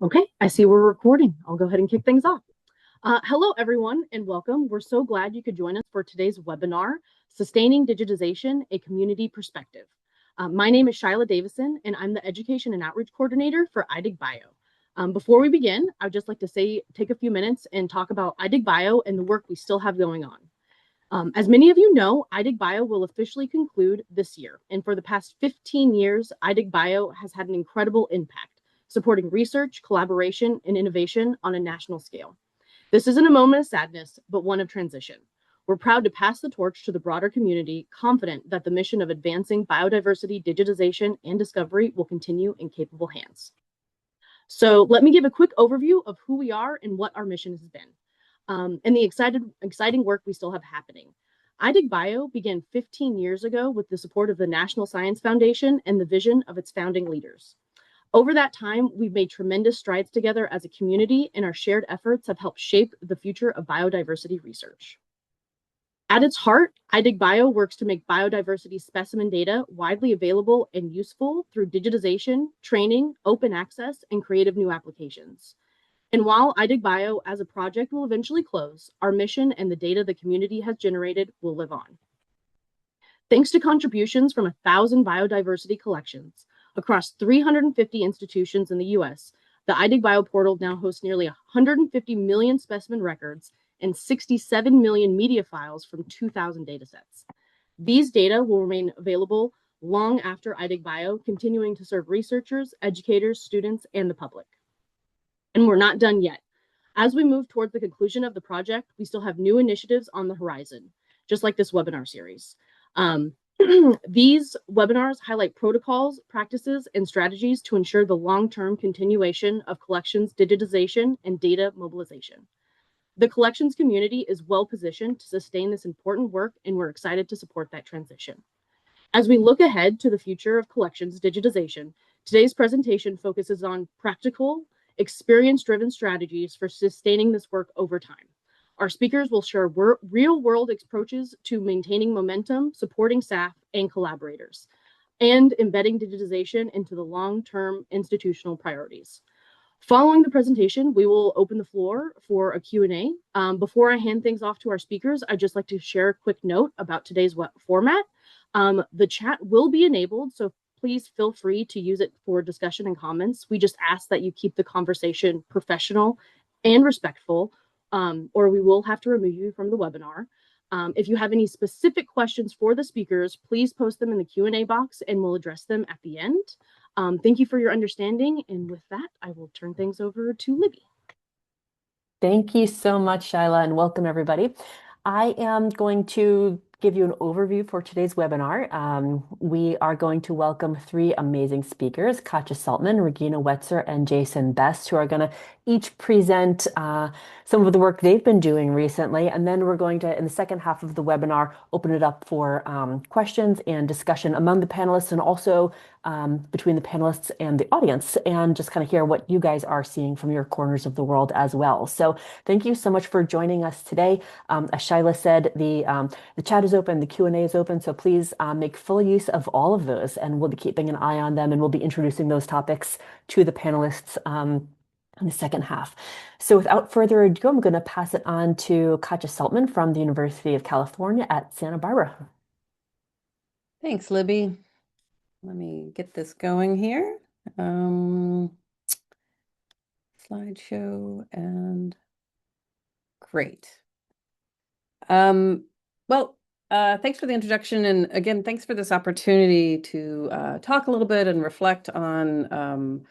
Okay, I see we're recording. I'll go ahead and kick things off. Hello, everyone, and welcome. We're so glad you could join us for today's webinar, Sustaining Digitization, a Community Perspective. My name is Shyla Davison, and I'm the Education and Outreach Coordinator for iDigBio. Before we begin, I would just like to take a few minutes and talk about iDigBio and the work we still have going on. As many of you know, iDigBio will officially conclude this year, and for the past 15 years, iDigBio has had an incredible impact, supporting research, collaboration, and innovation on a national scale. This isn't a moment of sadness, but one of transition. We're proud to pass the torch to the broader community, confident that the mission of advancing biodiversity, digitization, and discovery will continue in capable hands. So let me give a quick overview of who we are and what our mission has been, and the exciting work we still have happening. iDigBio began 15 years ago with the support of the National Science Foundation and the vision of its founding leaders. Over that time, we've made tremendous strides together as a community, and our shared efforts have helped shape the future of biodiversity research. At its heart, iDigBio works to make biodiversity specimen data widely available and useful through digitization, training, open access, and creative new applications. And while iDigBio as a project will eventually close, our mission and the data the community has generated will live on. Thanks to contributions from 1,000 biodiversity collections across 350 institutions in the US, the iDigBio portal now hosts nearly 150 million specimen records and 67 million media files from 2,000 datasets. These data will remain available long after iDigBio, continuing to serve researchers, educators, students, and the public. And we're not done yet. As we move towards the conclusion of the project, we still have new initiatives on the horizon, just like this webinar series. These webinars highlight protocols, practices, and strategies to ensure the long-term continuation of collections digitization and data mobilization. The collections community is well-positioned to sustain this important work, and we're excited to support that transition. As we look ahead to the future of collections digitization, today's presentation focuses on practical, experience-driven strategies for sustaining this work over time. Our speakers will share real-world approaches to maintaining momentum, supporting staff and collaborators, and embedding digitization into the long-term institutional priorities. Following the presentation, we will open the floor for a Q&A. Before I hand things off to our speakers, I'd just like to share a quick note about today's format. The chat will be enabled, so please feel free to use it for discussion and comments. We just ask that you keep the conversation professional and respectful, or we will have to remove you from the webinar. If you have any specific questions for the speakers, please post them in the Q&A box and we'll address them at the end. Thank you for your understanding. And with that, I will turn things over to Libby. Thank you so much, Shyla, and welcome everybody. I am going to give you an overview for today's webinar. We are going to welcome three amazing speakers, Katja Saltman, Regina Wetzer, and Jason Best, who are going to each present some of the work they've been doing recently. And then we're going to, in the second half of the webinar, open it up for questions and discussion among the panelists and also between the panelists and the audience, and just kind of hear what you guys are seeing from your corners of the world as well. So thank you so much for joining us today. As Shyla said, the chat is open, the Q&A is open, so please make full use of all of those, and we'll be keeping an eye on them, and we'll be introducing those topics to the panelists in the second half. So without further ado, I'm going to pass it on to Katja Saltman from the University of California at Santa Barbara. Thanks, Libby. Let me get this going here. Slideshow and great. Thanks for the introduction. And again, thanks for this opportunity to talk a little bit and reflect on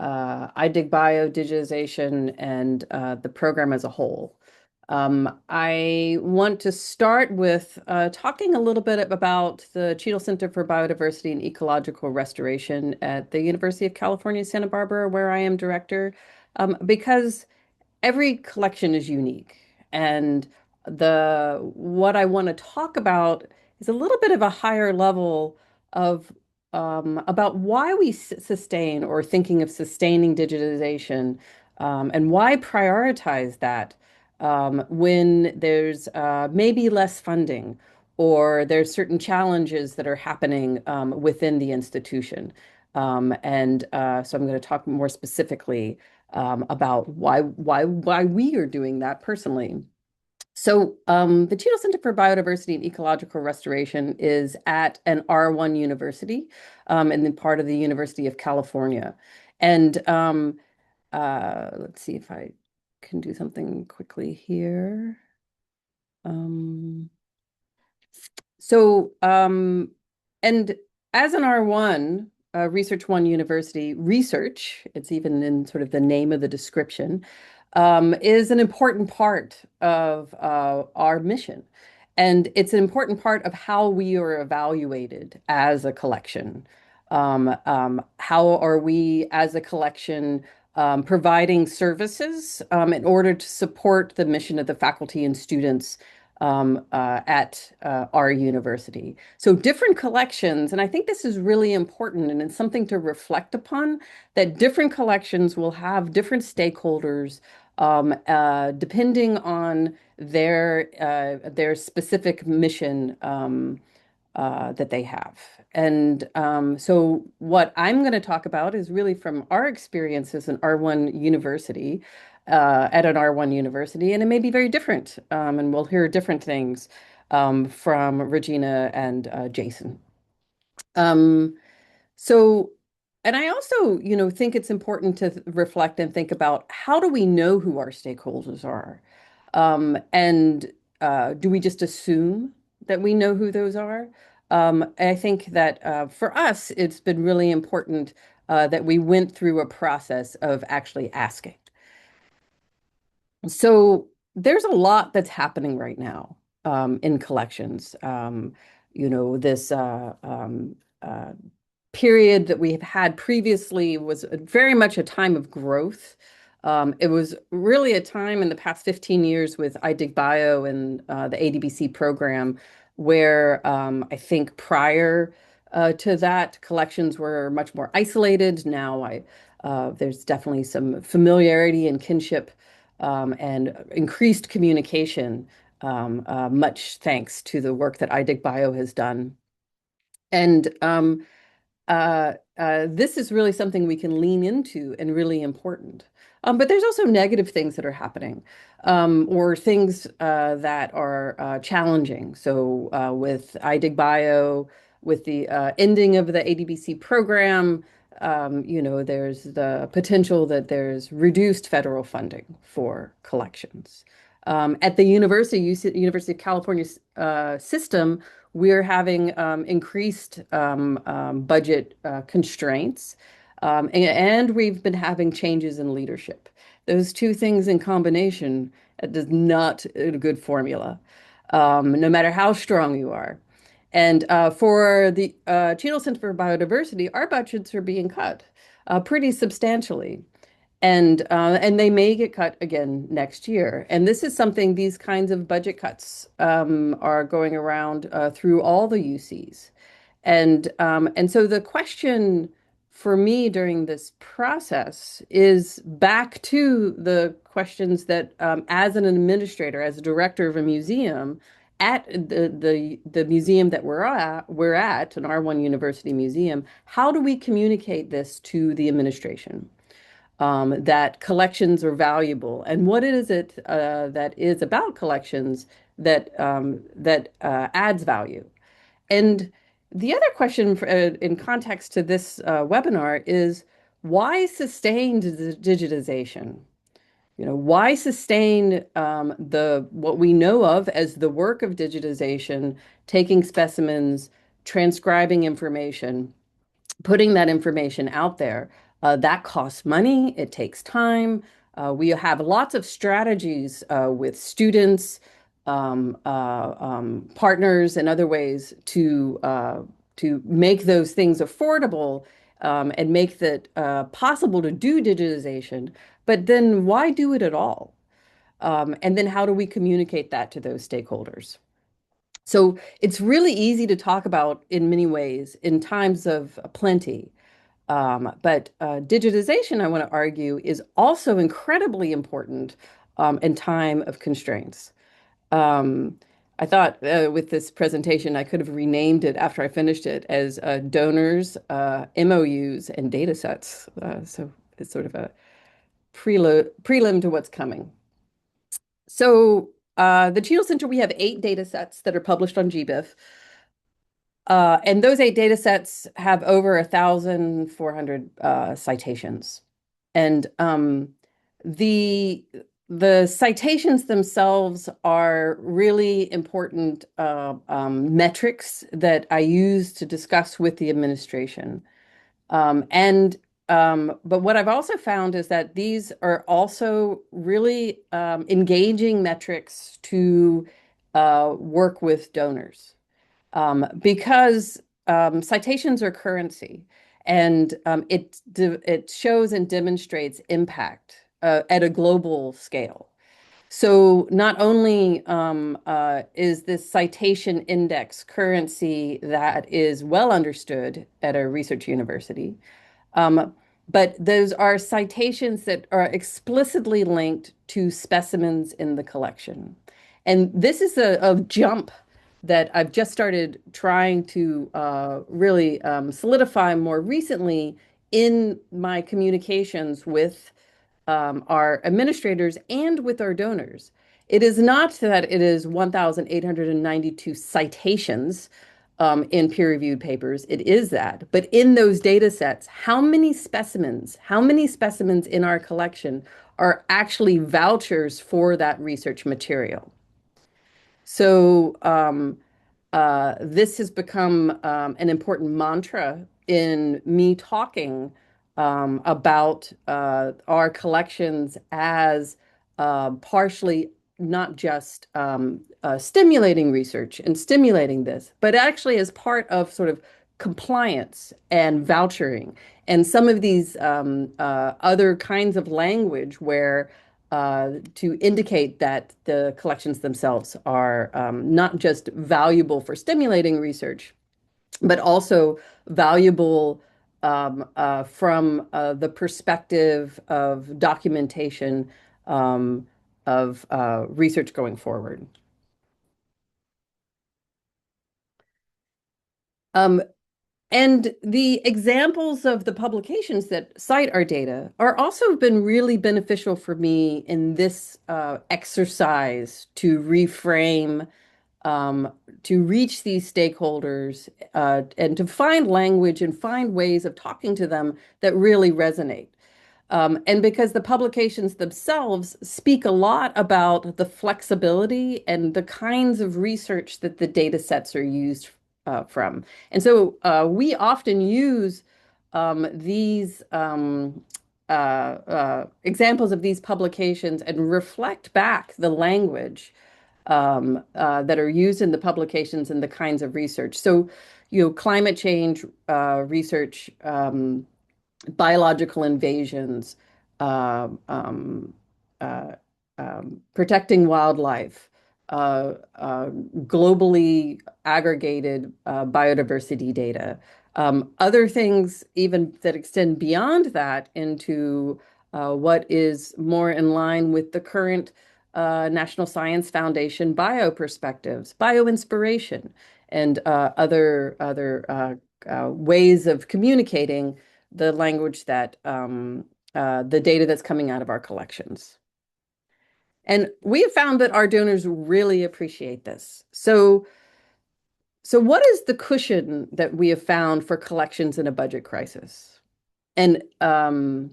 iDigBio digitization and the program as a whole. I want to start with talking a little bit about the Cheadle Center for Biodiversity and Ecological Restoration at the University of California, Santa Barbara, where I am director, because every collection is unique. And what I want to talk about is a little bit of a higher level of about why we sustain or thinking of sustaining digitization, and why prioritize that when there's maybe less funding or there's certain challenges that are happening within the institution. So I'm going to talk more specifically about why we are doing that personally. So the Cheadle Center for Biodiversity and Ecological Restoration is at an R1 university, and then part of the University of California. And let's see if I can do something quickly here. Um, and as an R1, Research One University, research, it's even in sort of the name of the description, is an important part of our mission. And it's an important part of how we are evaluated as a collection. How are we as a collection providing services in order to support the mission of the faculty and students at our university. So different collections, and I think this is really important and it's something to reflect upon, that different collections will have different stakeholders depending on their specific mission that they have. And so what I'm going to talk about is really from our experience as an R1 university, at an R1 university, and it may be very different. And we'll hear different things from Regina and Jason. Um, so, and I also, think it's important to reflect and think about how do we know who our stakeholders are? And do we just assume that we know who those are? I think that for us, it's been really important that we went through a process of actually asking. So there's a lot that's happening right now in collections. This uh, period that we have had previously was very much a time of growth. It was really a time in the past 15 years with iDigBio and the ADBC program where I think prior to that, collections were much more isolated. Now there's definitely some familiarity and kinship and increased communication, much thanks to the work that iDigBio has done. And this is really something we can lean into and really important. But there's also negative things that are happening, or things that are challenging. So with iDigBio, with the ending of the ADBC program, there's the potential that there's reduced federal funding for collections. At the University of California system, we're having increased budget constraints, and we've been having changes in leadership. Those two things in combination does not a good formula, no matter how strong you are. And for the Cheadle Center for Biodiversity, our budgets are being cut pretty substantially. And they may get cut again next year. And this is something, these kinds of budget cuts are going around through all the UCs. And so the question for me during this process is back to the questions that as an administrator, as a director of a museum, at the museum that we're at, an R1 University Museum, how do we communicate this to the administration? That collections are valuable, and what is it that is about collections that adds value? And the other question in context to this webinar is why sustain digitization? Why sustain the what we know of as the work of digitization, taking specimens, transcribing information, putting that information out there? That costs money, it takes time. We have lots of strategies with students, partners, and other ways to make those things affordable and make that possible to do digitization. But then why do it at all? And then how do we communicate that to those stakeholders? So it's really easy to talk about in many ways in times of plenty. But digitization, I want to argue, is also incredibly important in time of constraints. Um, I thought with this presentation, I could have renamed it after I finished it as donors, MOUs, and data sets. So it's sort of a prelim to what's coming. So the Cheadle Center, we have 8 data sets that are published on GBIF. And those 8 data sets have over 1,400 citations. And the the citations themselves are really important metrics that I use to discuss with the administration. And but what I've also found is that these are also really engaging metrics to work with donors because citations are currency, and it shows and demonstrates impact at a global scale. So not only is this citation index currency that is well understood at a research university, um, but those are citations that are explicitly linked to specimens in the collection. And this is a jump that I've just started trying to really solidify more recently in my communications with our administrators and with our donors. It is not that it is 1,892 citations in peer-reviewed papers. It is that. But in those data sets, how many specimens in our collection are actually vouchers for that research material? So this has become an important mantra in me talking about our collections as partially not just stimulating research and stimulating this, but actually as part of sort of compliance and vouchering and some of these other kinds of language where to indicate that the collections themselves are not just valuable for stimulating research, but also valuable from the perspective of documentation of research going forward. Um, And the examples of the publications that cite our data are also been really beneficial for me in this exercise to reframe, to reach these stakeholders, and to find language and find ways of talking to them that really resonate. And because the publications themselves speak a lot about the flexibility and the kinds of research that the data sets are used from. And so we often use these examples of these publications and reflect back the language that are used in the publications and the kinds of research. So, climate change research, biological invasions, uh, um, uh, protecting wildlife, globally aggregated biodiversity data, other things even that extend beyond that into what is more in line with the current National Science Foundation bio perspectives, bio inspiration, and other ways of communicating the language that the data that's coming out of our collections. And we have found that our donors really appreciate this. So what is the cushion that we have found for collections in a budget crisis? And I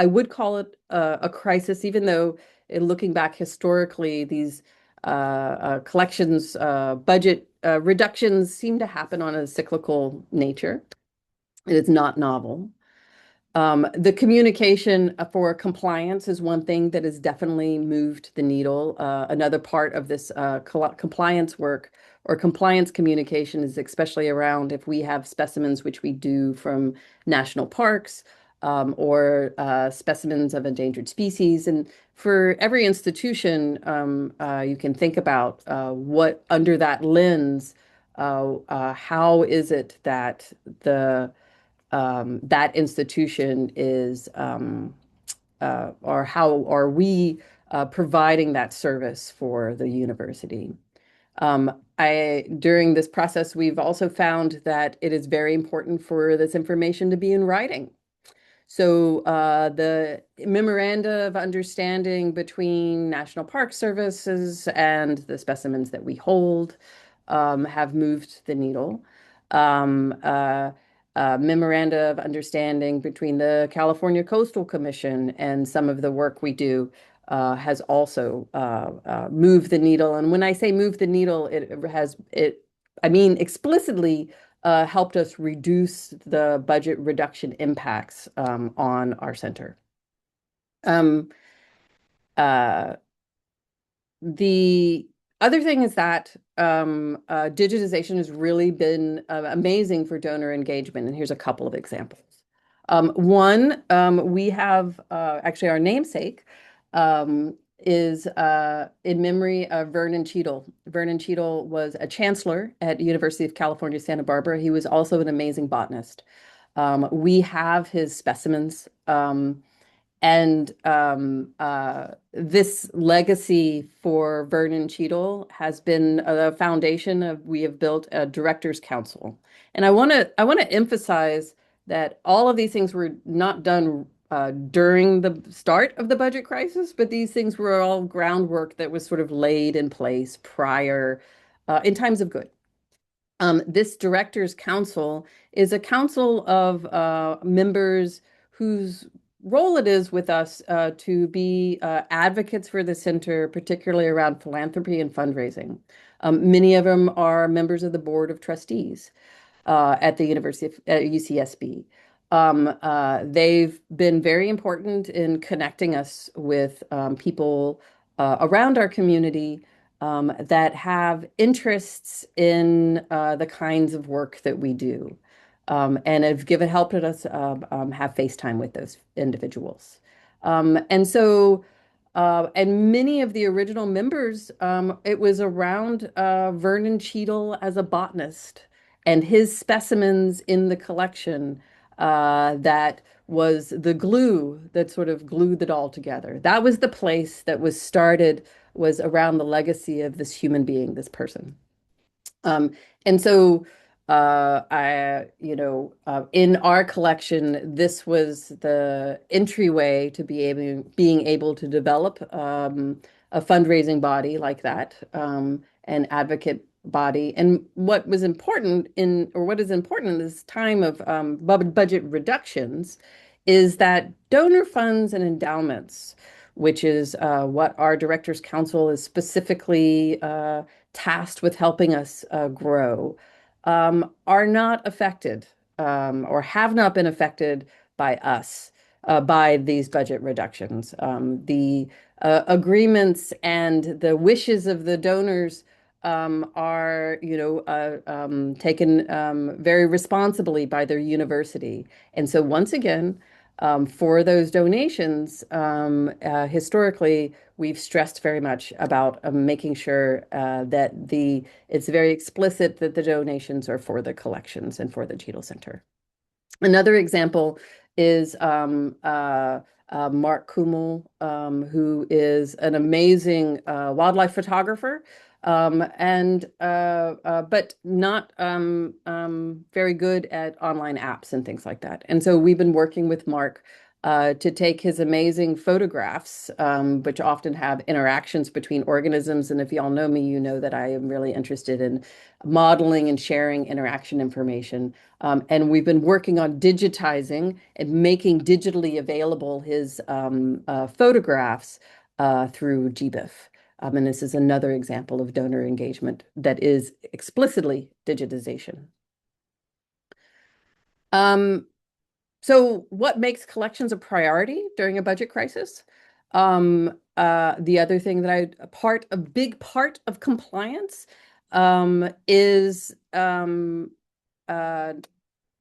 would call it a crisis, even though looking back historically, these collections budget reductions seem to happen on a cyclical nature. It is not novel. The communication for compliance is one thing that has definitely moved the needle. Another part of this compliance work or compliance communication is especially around if we have specimens, which we do from national parks or specimens of endangered species. And for every institution, you can think about what under that lens, how is it that that institution is, or how are we providing that service for the university? During this process, we've also found that it is very important for this information to be in writing. So the memoranda of understanding between National Park Services and the specimens that we hold have moved the needle. Um, uh, Memoranda of understanding between the California Coastal Commission and some of the work we do has also moved the needle. And when I say move the needle, I mean explicitly helped us reduce the budget reduction impacts on our center. Um, uh, the other thing is that digitization has really been amazing for donor engagement, and here's a couple of examples. One, we have actually our namesake is in memory of Vernon Cheadle. Vernon Cheadle was a chancellor at University of California, Santa Barbara. He was also an amazing botanist. We have his specimens. And this legacy for Vernon Cheadle has been a foundation of we have built a directors council. And I want to emphasize that all of these things were not done during the start of the budget crisis, but these things were all groundwork that was sort of laid in place prior in times of good. This directors council is a council of members whose role it is with us to be advocates for the center, particularly around philanthropy and fundraising. Many of them are members of the board of trustees at the University of UCSB. They've been very important in connecting us with people around our community that have interests in the kinds of work that we do, and have helped us have FaceTime with those individuals. And so, and many of the original members, it was around Vernon Cheadle as a botanist and his specimens in the collection that was the glue that sort of glued it all together. That was the place that was started, was around the legacy of this human being, this person. Um, and so, in our collection, this was the entryway to being able to develop a fundraising body like that, an advocate body. And what was important what is important in this time of budget reductions is that donor funds and endowments, which is what our Directors Council is specifically tasked with helping us grow, are not affected or have not been affected by us, by these budget reductions. The agreements and the wishes of the donors are, taken very responsibly by their university. And so once again, for those donations, historically, we've stressed very much about making sure that it's very explicit that the donations are for the collections and for the Cheadle Center. Another example is Mark Kummel, who is an amazing wildlife photographer, but not very good at online apps and things like that. And so we've been working with Mark to take his amazing photographs, which often have interactions between organisms. And if y'all know me, you know that I am really interested in modeling and sharing interaction information. And we've been working on digitizing and making digitally available his photographs through GBIF. And this is another example of donor engagement that is explicitly digitization. So what makes collections a priority during a budget crisis? The other thing that a big part of compliance is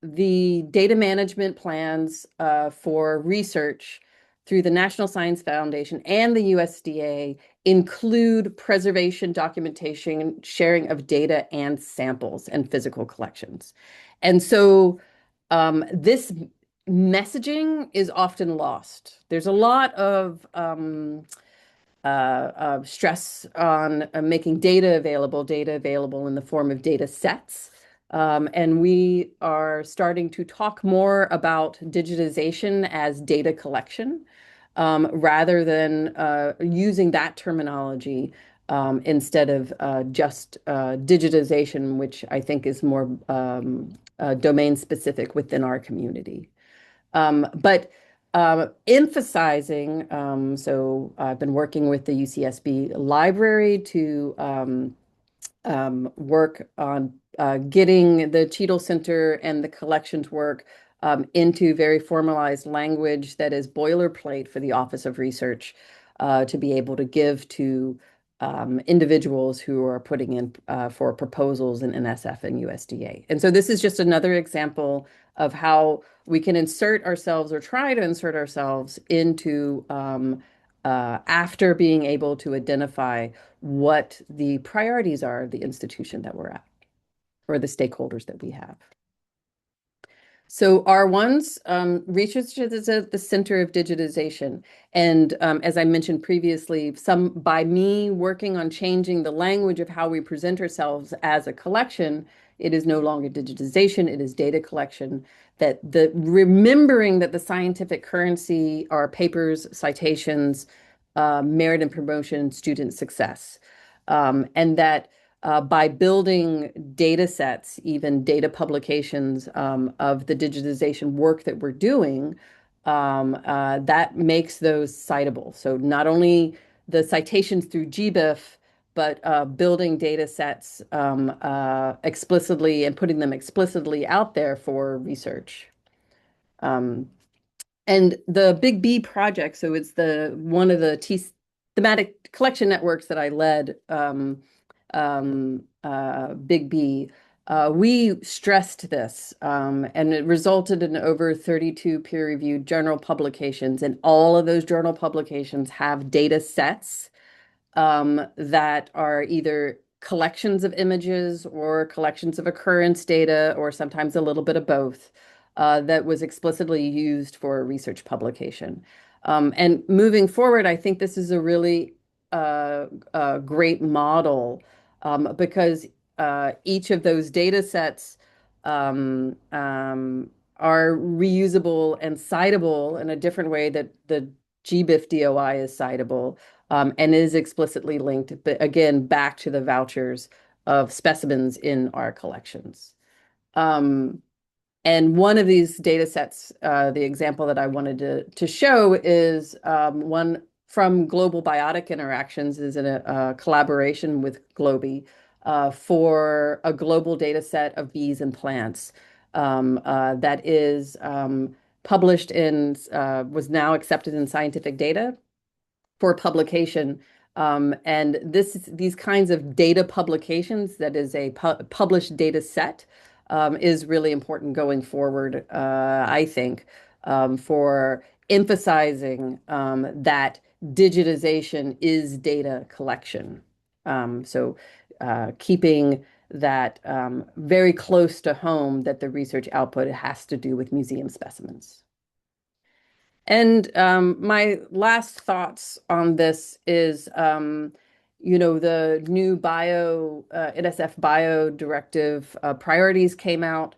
the data management plans for research through the National Science Foundation and the USDA include preservation, documentation, sharing of data and samples and physical collections. And so this messaging is often lost. There's a lot of stress on making data available in the form of data sets. And we are starting to talk more about digitization as data collection, rather than using that terminology instead of just digitization, which I think is more domain specific within our community. But emphasizing, so I've been working with the UCSB library to work on getting the Cheadle Center and the collections work into very formalized language that is boilerplate for the Office of Research to be able to give to individuals who are putting in for proposals in NSF and USDA. And so this is just another example of how we can insert ourselves or try to insert ourselves into after being able to identify what the priorities are of the institution that we're at or the stakeholders that we have. So R1's research is at the center of digitization. And as I mentioned previously, by me working on changing the language of how we present ourselves as a collection, it is no longer digitization, it is data collection. That the remembering that the scientific currency are papers, citations, merit and promotion, student success. And that by building data sets, even data publications of the digitization work that we're doing, that makes those citable. So not only the citations through GBIF, but building data sets explicitly and putting them explicitly out there for research. And the Big B project, so it's one of the thematic collection networks that I led, Big B. We stressed this, and it resulted in over 32 peer-reviewed journal publications, and all of those journal publications have data sets that are either collections of images or collections of occurrence data, or sometimes a little bit of both, that was explicitly used for a research publication. And moving forward, I think this is a really great model because each of those data sets are reusable and citable in a different way that the GBIF DOI is citable and is explicitly linked, but again, back to the vouchers of specimens in our collections. And one of these data sets, the example that I wanted to show is one from Global Biotic Interactions, is in a collaboration with Globi for a global data set of bees and plants that is published in, was now accepted in Scientific Data for publication. And these kinds of data publications, that is a published data set, is really important going forward, I think, for emphasizing that digitization is data collection. So keeping that very close to home, that the research output has to do with museum specimens. And my last thoughts on this is, the new NSF bio directive priorities came out.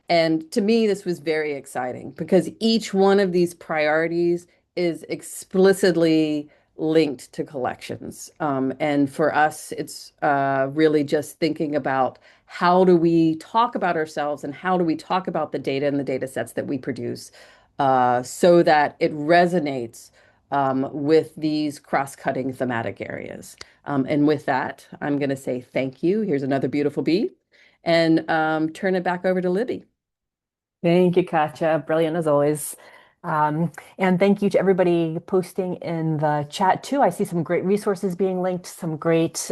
And to me, this was very exciting because each one of these priorities is explicitly linked to collections. And for us, it's really just thinking about how do we talk about ourselves and how do we talk about the data and the data sets that we produce so that it resonates with these cross-cutting thematic areas. And with that, I'm going to say thank you. Here's another beautiful bee, and turn it back over to Libby. Thank you, Katja. Brilliant as always. And thank you to everybody posting in the chat too. I see some great resources being linked, some great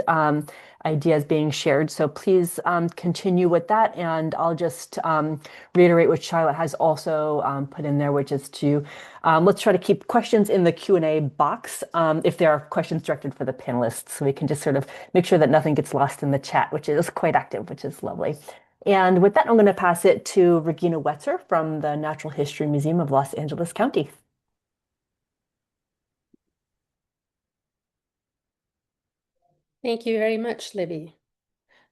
ideas being shared. So please continue with that. And I'll just reiterate what Charlotte has also put in there, which is to let's try to keep questions in the Q&A box if there are questions directed for the panelists. So we can just sort of make sure that nothing gets lost in the chat, which is quite active, which is lovely. And with that, I'm going to pass it to Regina Wetzer from the Natural History Museum of Los Angeles County. Thank you very much, Libby.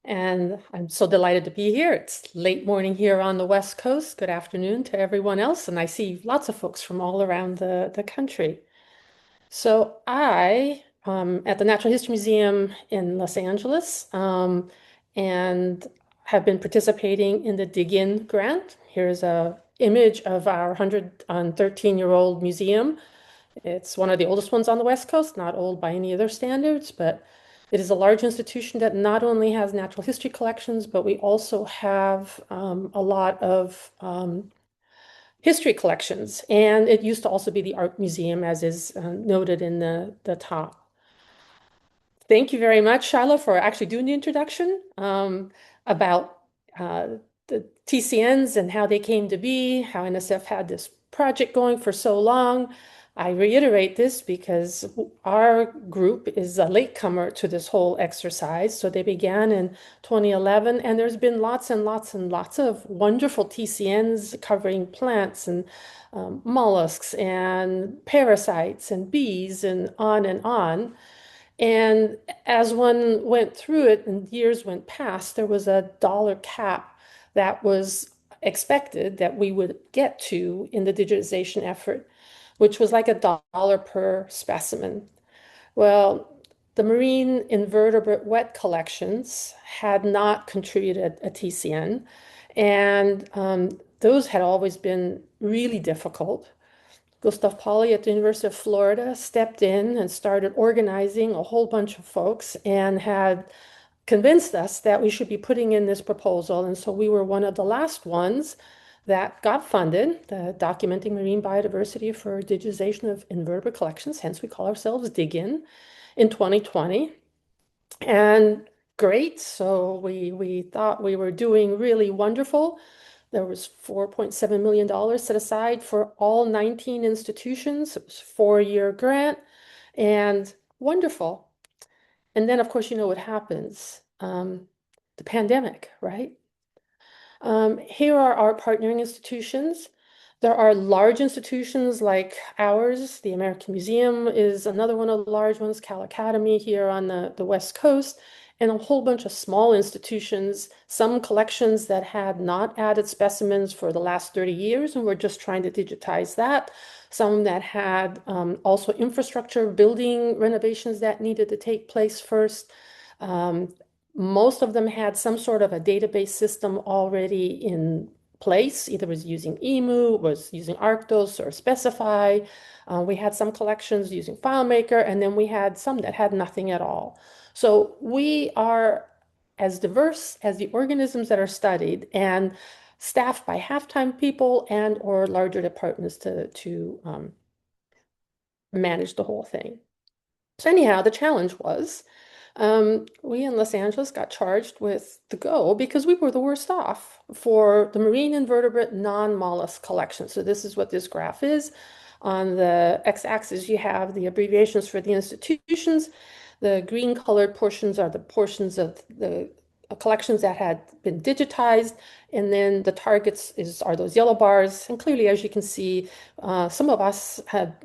And I'm so delighted to be here. It's late morning here on the West Coast. Good afternoon to everyone else. And I see lots of folks from all around the country. So I at the Natural History Museum in Los Angeles and have been participating in the Dig In grant. Here's a image of our 113-year-old museum. It's one of the oldest ones on the West Coast, not old by any other standards, but it is a large institution that not only has natural history collections, but we also have a lot of history collections. And it used to also be the art museum, as is noted in the top. Thank you very much, Shiloh, for actually doing the introduction about the TCNs and how they came to be, how NSF had this project going for so long. I reiterate this because our group is a latecomer to this whole exercise. So they began in 2011, and there's been lots and lots and lots of wonderful TCNs covering plants and mollusks and parasites and bees and on and on. And as one went through it and years went past, there was a dollar cap that was expected that we would get to in the digitization effort, which was like $1 per specimen. Well, the marine invertebrate wet collections had not contributed a TCN, and those had always been really difficult. Gustav Pauly at the University of Florida stepped in and started organizing a whole bunch of folks and had convinced us that we should be putting in this proposal. And so we were one of the last ones that got funded, the Documenting Marine Biodiversity for Digitization of Invertebrate Collections, hence we call ourselves Dig in 2020. And great, so we thought we were doing really wonderful. There was $4.7 million set aside for all 19 institutions. It was a 4-year grant and wonderful. And then, of course, you know what happens. The pandemic, right? Here are our partnering institutions. There are large institutions like ours. The American Museum is another one of the large ones, Cal Academy here on the West Coast, and a whole bunch of small institutions, some collections that had not added specimens for the last 30 years, and we're just trying to digitize that. Some that had also infrastructure, building renovations that needed to take place first. Most of them had some sort of a database system already in place, either was using EMU, was using Arctos or Specify. We had some collections using FileMaker, and then we had some that had nothing at all. So we are as diverse as the organisms that are studied and staffed by half-time people and or larger departments to manage the whole thing. So anyhow, the challenge was we in Los Angeles got charged with the go because we were the worst off for the marine invertebrate non-mollusk collection. So this is what this graph is. On the x-axis, you have the abbreviations for the institutions. The green colored portions are the portions of the collections that had been digitized, and then the targets are those yellow bars. And clearly, as you can see, some of us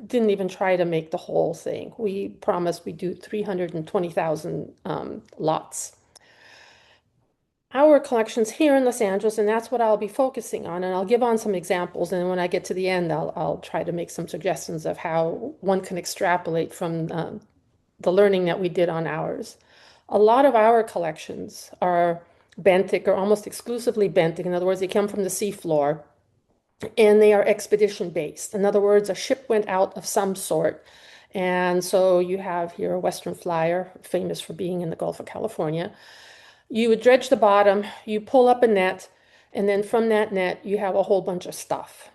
didn't even try to make the whole thing. We promised we'd do 320,000 lots. Our collections here in Los Angeles, and that's what I'll be focusing on, and I'll give on some examples, and when I get to the end, I'll try to make some suggestions of how one can extrapolate from the learning that we did on ours. A lot of our collections are benthic or almost exclusively benthic. In other words, they come from the seafloor and they are expedition based. In other words, a ship went out of some sort. And so you have here a Western Flyer, famous for being in the Gulf of California. You would dredge the bottom, you pull up a net, and then from that net, you have a whole bunch of stuff.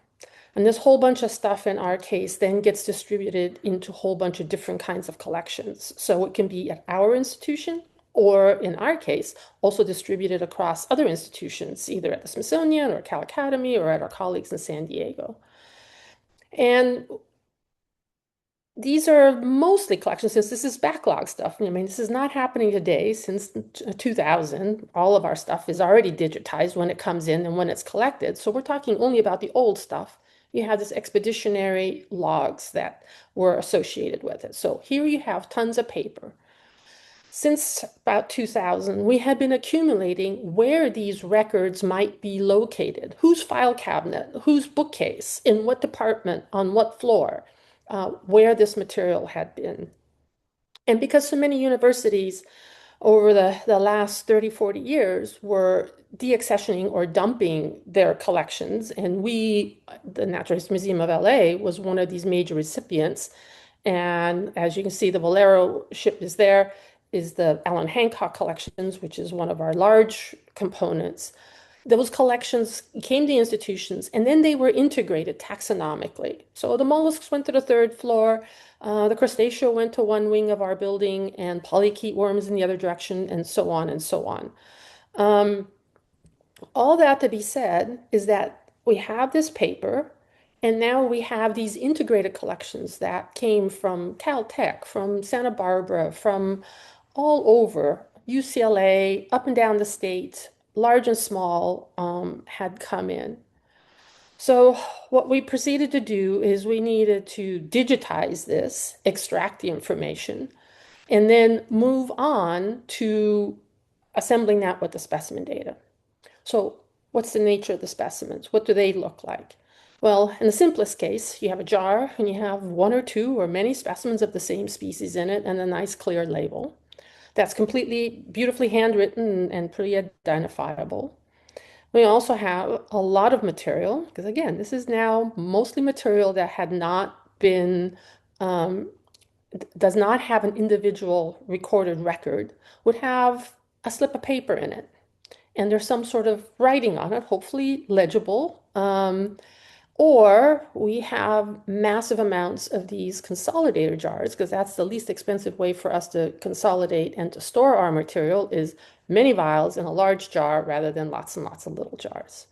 And this whole bunch of stuff in our case then gets distributed into a whole bunch of different kinds of collections. So it can be at our institution, or in our case, also distributed across other institutions, either at the Smithsonian or Cal Academy or at our colleagues in San Diego. And these are mostly collections, since this is backlog stuff. I mean, this is not happening today. Since 2000, all of our stuff is already digitized when it comes in and when it's collected. So we're talking only about the old stuff. You have this expeditionary logs that were associated with it. So here you have tons of paper. Since about 2000, we had been accumulating where these records might be located, whose file cabinet, whose bookcase, in what department, on what floor, where this material had been. And because so many universities over the last 30, 40 years were deaccessioning or dumping their collections, and the Natural History Museum of LA, was one of these major recipients. And as you can see, the Valero ship is there, is the Allen Hancock collections, which is one of our large components. Those collections came to institutions and then they were integrated taxonomically. So the mollusks went to the third floor, the crustacea went to one wing of our building, and polychaete worms in the other direction, and so on and so on. All that to be said is that we have this paper, and now we have these integrated collections that came from Caltech, from Santa Barbara, from all over, UCLA, up and down the state, large and small, had come in. So what we proceeded to do is we needed to digitize this, extract the information, and then move on to assembling that with the specimen data. So what's the nature of the specimens? What do they look like? Well, in the simplest case, you have a jar and you have one or two or many specimens of the same species in it and a nice clear label. That's completely beautifully handwritten and pretty identifiable. We also have a lot of material, because again, this is now mostly material that had not been, does not have an individual recorded record, would have a slip of paper in it. And there's some sort of writing on it, hopefully legible. Or we have massive amounts of these consolidator jars, because that's the least expensive way for us to consolidate and to store our material, is many vials in a large jar rather than lots and lots of little jars.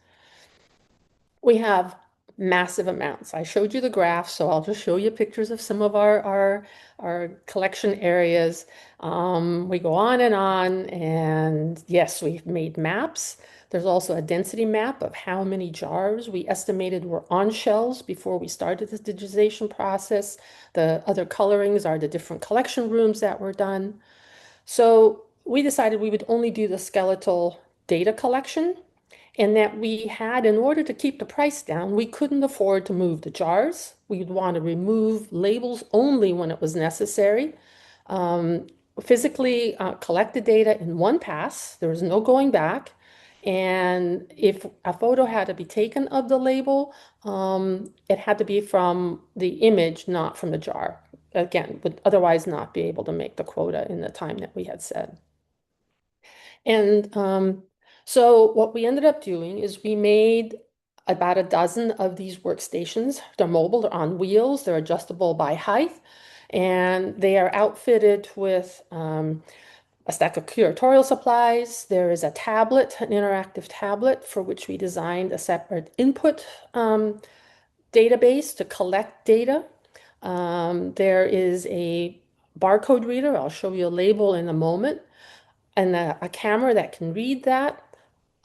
We have massive amounts. I showed you the graph, so I'll just show you pictures of some of our collection areas. We go on, and yes, we've made maps. There's also a density map of how many jars we estimated were on shelves before we started this digitization process. The other colorings are the different collection rooms that were done. So we decided we would only do the skeletal data collection, and that we had, in order to keep the price down, we couldn't afford to move the jars. We'd want to remove labels only when it was necessary. Physically collect the data in one pass. There was no going back. And if a photo had to be taken of the label, it had to be from the image, not from the jar. Again, would otherwise not be able to make the quota in the time that we had said. And so what we ended up doing is we made about a dozen of these workstations. They're mobile, they're on wheels, they're adjustable by height, and they are outfitted with a stack of curatorial supplies. There is a tablet, an interactive tablet, for which we designed a separate input database to collect data. There is a barcode reader. I'll show you a label in a moment, and a camera that can read that.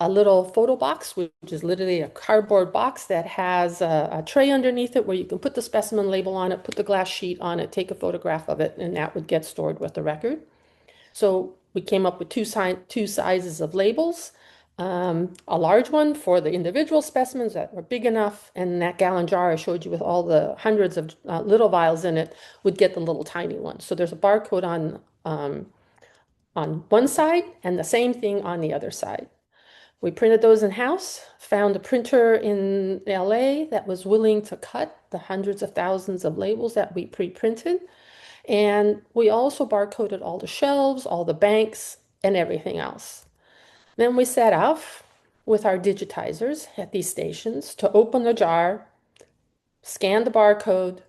A little photo box, which is literally a cardboard box that has a tray underneath it where you can put the specimen label on it, put the glass sheet on it, take a photograph of it, and that would get stored with the record. So we came up with two sizes of labels, a large one for the individual specimens that were big enough, and that gallon jar I showed you with all the hundreds of little vials in it would get the little tiny one. So there's a barcode on one side and the same thing on the other side. We printed those in-house, found a printer in LA that was willing to cut the hundreds of thousands of labels that we pre-printed. And we also barcoded all the shelves, all the banks, and everything else. Then we set off with our digitizers at these stations to open the jar, scan the barcode,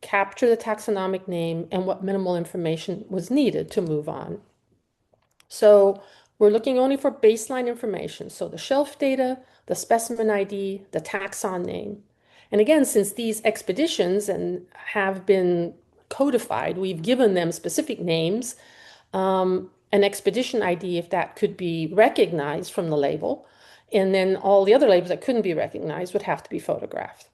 capture the taxonomic name, and what minimal information was needed to move on. So we're looking only for baseline information. So the shelf data, the specimen ID, the taxon name. And again, since these expeditions have been codified, we've given them specific names, an expedition ID, if that could be recognized from the label, and then all the other labels that couldn't be recognized would have to be photographed.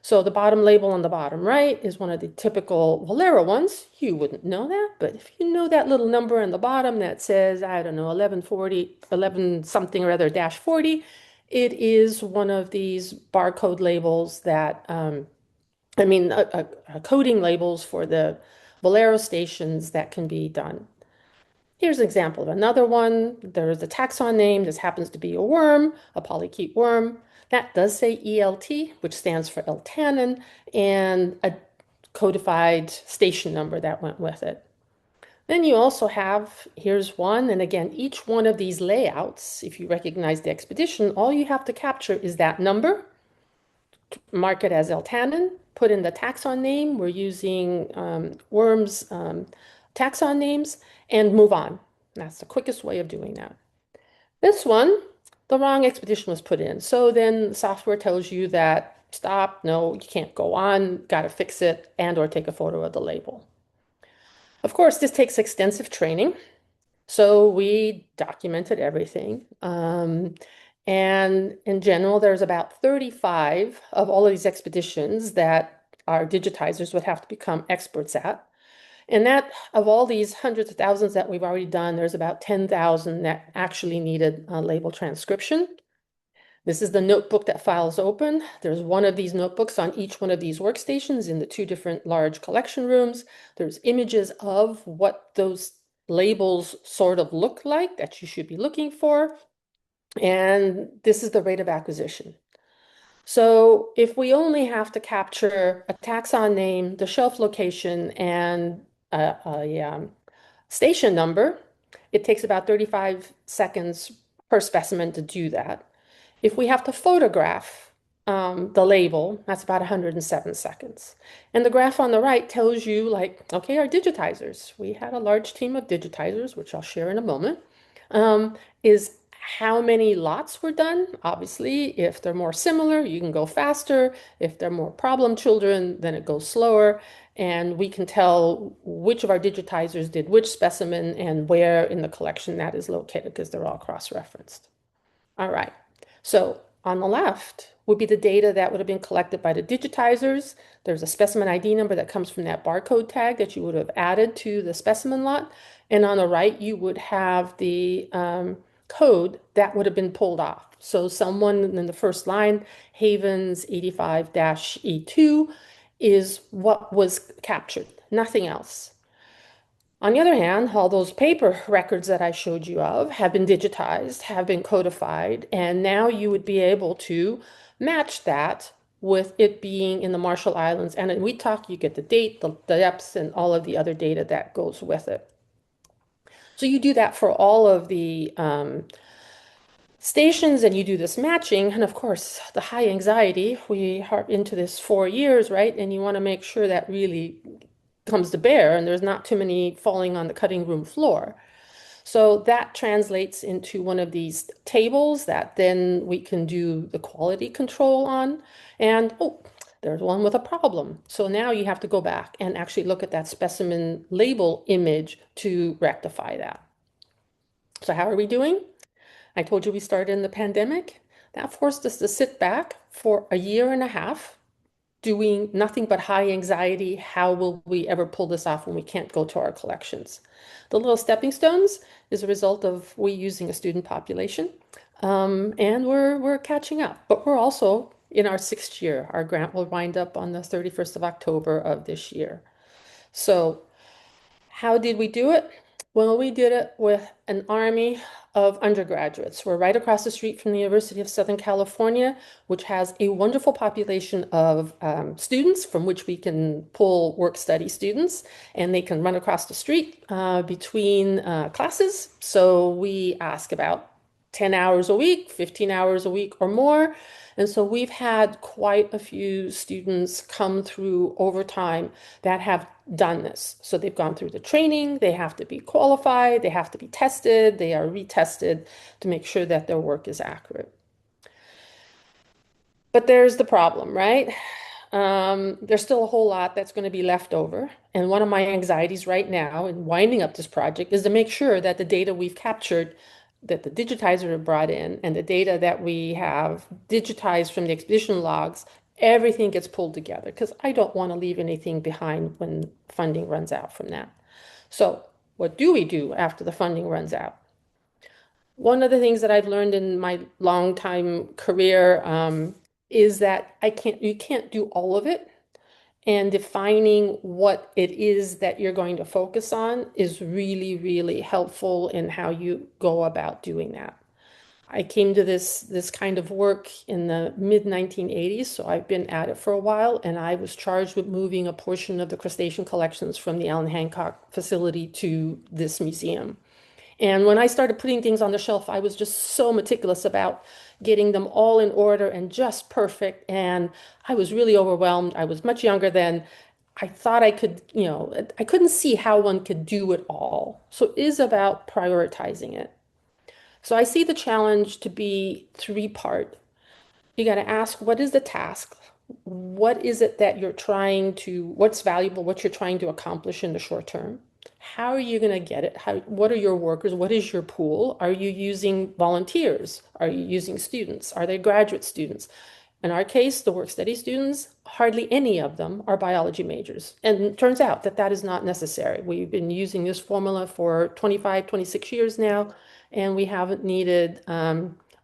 So the bottom label on the bottom right is one of the typical Valero ones. You wouldn't know that, but if you know that little number on the bottom that says, I don't know, 1140, 11 something or other dash 40, it is one of these barcode labels that, coding labels for the Valero stations that can be done. Here's an example of another one. There's a taxon name. This happens to be a worm, a polychaete worm. That does say ELT, which stands for L-tannin, and a codified station number that went with it. Then you also have, here's one, and again, each one of these layouts, if you recognize the expedition, all you have to capture is that number, mark it as L-tannin, put in the taxon name. We're using worms taxon names, and move on. That's the quickest way of doing that. This one, the wrong expedition was put in. So then the software tells you that stop, no, you can't go on, got to fix it, and or take a photo of the label. Of course, this takes extensive training. So we documented everything. And in general, there's about 35 of all of these expeditions that our digitizers would have to become experts at. And that, of all these hundreds of thousands that we've already done, there's about 10,000 that actually needed label transcription. This is the notebook that files open. There's one of these notebooks on each one of these workstations in the two different large collection rooms. There's images of what those labels sort of look like that you should be looking for. And this is the rate of acquisition. So if we only have to capture a taxon name, the shelf location, and a station number, it takes about 35 seconds per specimen to do that. If we have to photograph the label, that's about 107 seconds. And the graph on the right tells you, like, okay, our digitizers, we had a large team of digitizers, which I'll share in a moment, is how many lots were done. Obviously, if they're more similar, you can go faster. If they're more problem children, then it goes slower. And we can tell which of our digitizers did which specimen and where in the collection that is located because they're all cross-referenced. All right, so on the left would be the data that would have been collected by the digitizers. There's a specimen ID number that comes from that barcode tag that you would have added to the specimen lot. And on the right, you would have the code that would have been pulled off. So someone in the first line, Havens 85-E2, is what was captured, nothing else. On the other hand, all those paper records that I showed you of have been digitized, have been codified, and now you would be able to match that with it being in the Marshall Islands. And we talk, you get the date, the depths, and all of the other data that goes with it. So you do that for all of the stations and you do this matching. And of course, the high anxiety, we are into this 4 years, right? And you want to make sure that really comes to bear and there's not too many falling on the cutting room floor. So that translates into one of these tables that then we can do the quality control on. And oh, there's one with a problem. So now you have to go back and actually look at that specimen label image to rectify that. So how are we doing? I told you we started in the pandemic. That forced us to sit back for a year and a half doing nothing but high anxiety. How will we ever pull this off when we can't go to our collections? The little stepping stones is a result of we using a student population, and we're catching up. But we're also in our 6th year. Our grant will wind up on the 31st of October of this year. So how did we do it? Well, we did it with an army of undergraduates. We're right across the street from the University of Southern California, which has a wonderful population of students from which we can pull work-study students, and they can run across the street between classes. So we ask about 10 hours a week, 15 hours a week or more. And so we've had quite a few students come through over time that have done this. So they've gone through the training, they have to be qualified, they have to be tested, they are retested to make sure that their work is accurate. But there's the problem, right? There's still a whole lot that's going to be left over. And one of my anxieties right now in winding up this project is to make sure that the data we've captured, that the digitizer have brought in, and the data that we have digitized from the expedition logs Everything gets pulled together because I don't want to leave anything behind when funding runs out from that. So what do we do after the funding runs out? One of the things that I've learned in my long time career is that you can't do all of it. And defining what it is that you're going to focus on is really, really helpful in how you go about doing that. I came to this kind of work in the mid 1980s, so I've been at it for a while, and I was charged with moving a portion of the crustacean collections from the Allen Hancock facility to this museum. And when I started putting things on the shelf, I was just so meticulous about getting them all in order and just perfect. And I was really overwhelmed. I was much younger then. I thought I could, I couldn't see how one could do it all. So it is about prioritizing it. So I see the challenge to be three-part. You got to ask, what is the task? What is it that what's valuable, what you're trying to accomplish in the short term? How are you going to get it? What are your workers? What is your pool? Are you using volunteers? Are you using students? Are they graduate students? In our case, the work study students, hardly any of them are biology majors. And it turns out that that is not necessary. We've been using this formula for 25, 26 years now, and we haven't needed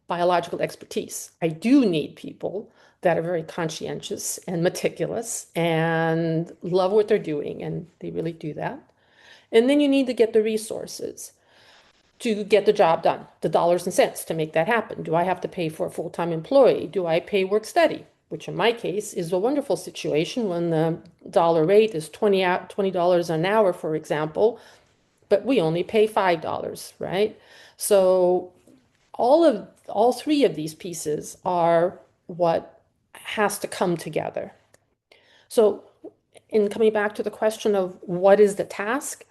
biological expertise. I do need people that are very conscientious and meticulous and love what they're doing, and they really do that. And then you need to get the resources to get the job done, the dollars and cents to make that happen. Do I have to pay for a full-time employee? Do I pay work study? Which in my case is a wonderful situation when the dollar rate is $20 an hour, for example, but we only pay $5, right? So all three of these pieces are what has to come together. So in coming back to the question of what is the task,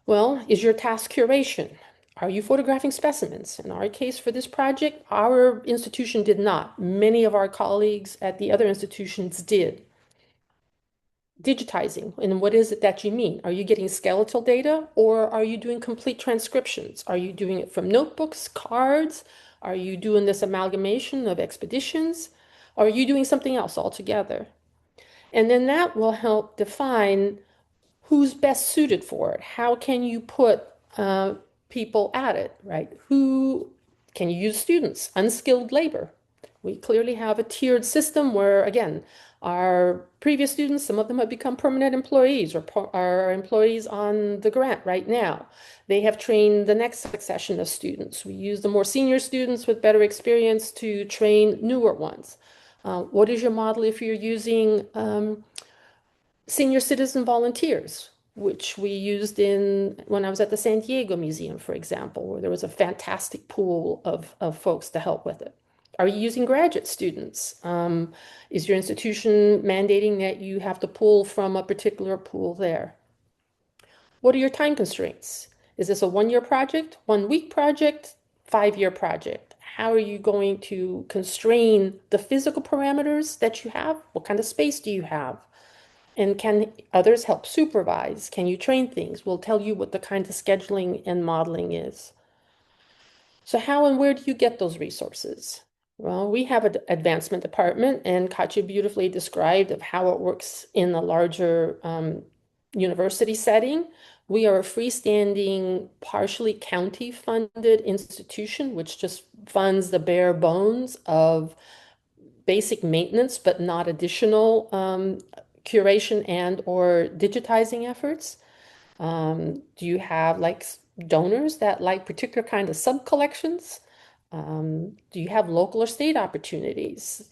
well, is your task curation? Are you photographing specimens? In our case, for this project, our institution did not. Many of our colleagues at the other institutions did. Digitizing, and what is it that you mean? Are you getting skeletal data or are you doing complete transcriptions? Are you doing it from notebooks, cards? Are you doing this amalgamation of expeditions? Or are you doing something else altogether? And then that will help define who's best suited for it. How can you put people at it, right? Who can you use students, unskilled labor? We clearly have a tiered system where, again, our previous students, some of them have become permanent employees or are employees on the grant right now. They have trained the next succession of students. We use the more senior students with better experience to train newer ones. What is your model if you're using senior citizen volunteers, which we used when I was at the San Diego Museum, for example, where there was a fantastic pool of folks to help with it. Are you using graduate students? Is your institution mandating that you have to pull from a particular pool there? What are your time constraints? Is this a 1-year project, 1-week project, 5-year project? How are you going to constrain the physical parameters that you have? What kind of space do you have? And can others help supervise? Can you train things? We'll tell you what the kind of scheduling and modeling is. So how and where do you get those resources? Well, we have an advancement department, and Katya beautifully described of how it works in the larger university setting. We are a freestanding, partially county-funded institution, which just funds the bare bones of basic maintenance, but not additional curation and or digitizing efforts? Do you have like donors that like particular kind of sub-collections? Do you have local or state opportunities?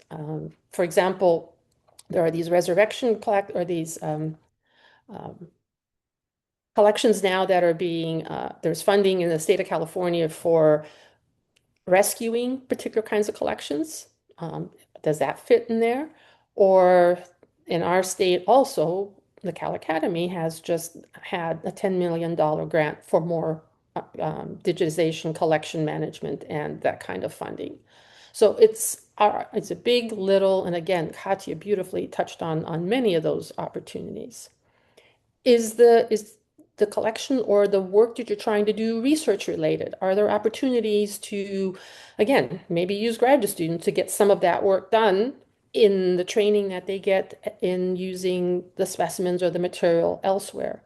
For example, there are these collections now that are there's funding in the state of California for rescuing particular kinds of collections. Does that fit in there? Or in our state also, the Cal Academy has just had a $10 million grant for more digitization, collection management, and that kind of funding. So it's a big, little, and again, Katya beautifully touched on many of those opportunities. Is the collection or the work that you're trying to do research related? Are there opportunities to, again, maybe use graduate students to get some of that work done in the training that they get in using the specimens or the material elsewhere.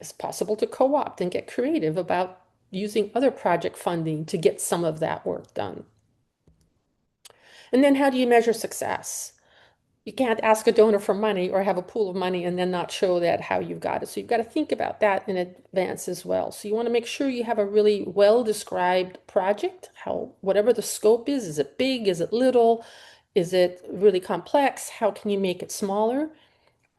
It's possible to co-opt and get creative about using other project funding to get some of that work done. And then how do you measure success? You can't ask a donor for money or have a pool of money and then not show that how you've got it. So you've got to think about that in advance as well. So you want to make sure you have a really well-described project, how whatever the scope is it big, is it little, is it really complex? How can you make it smaller?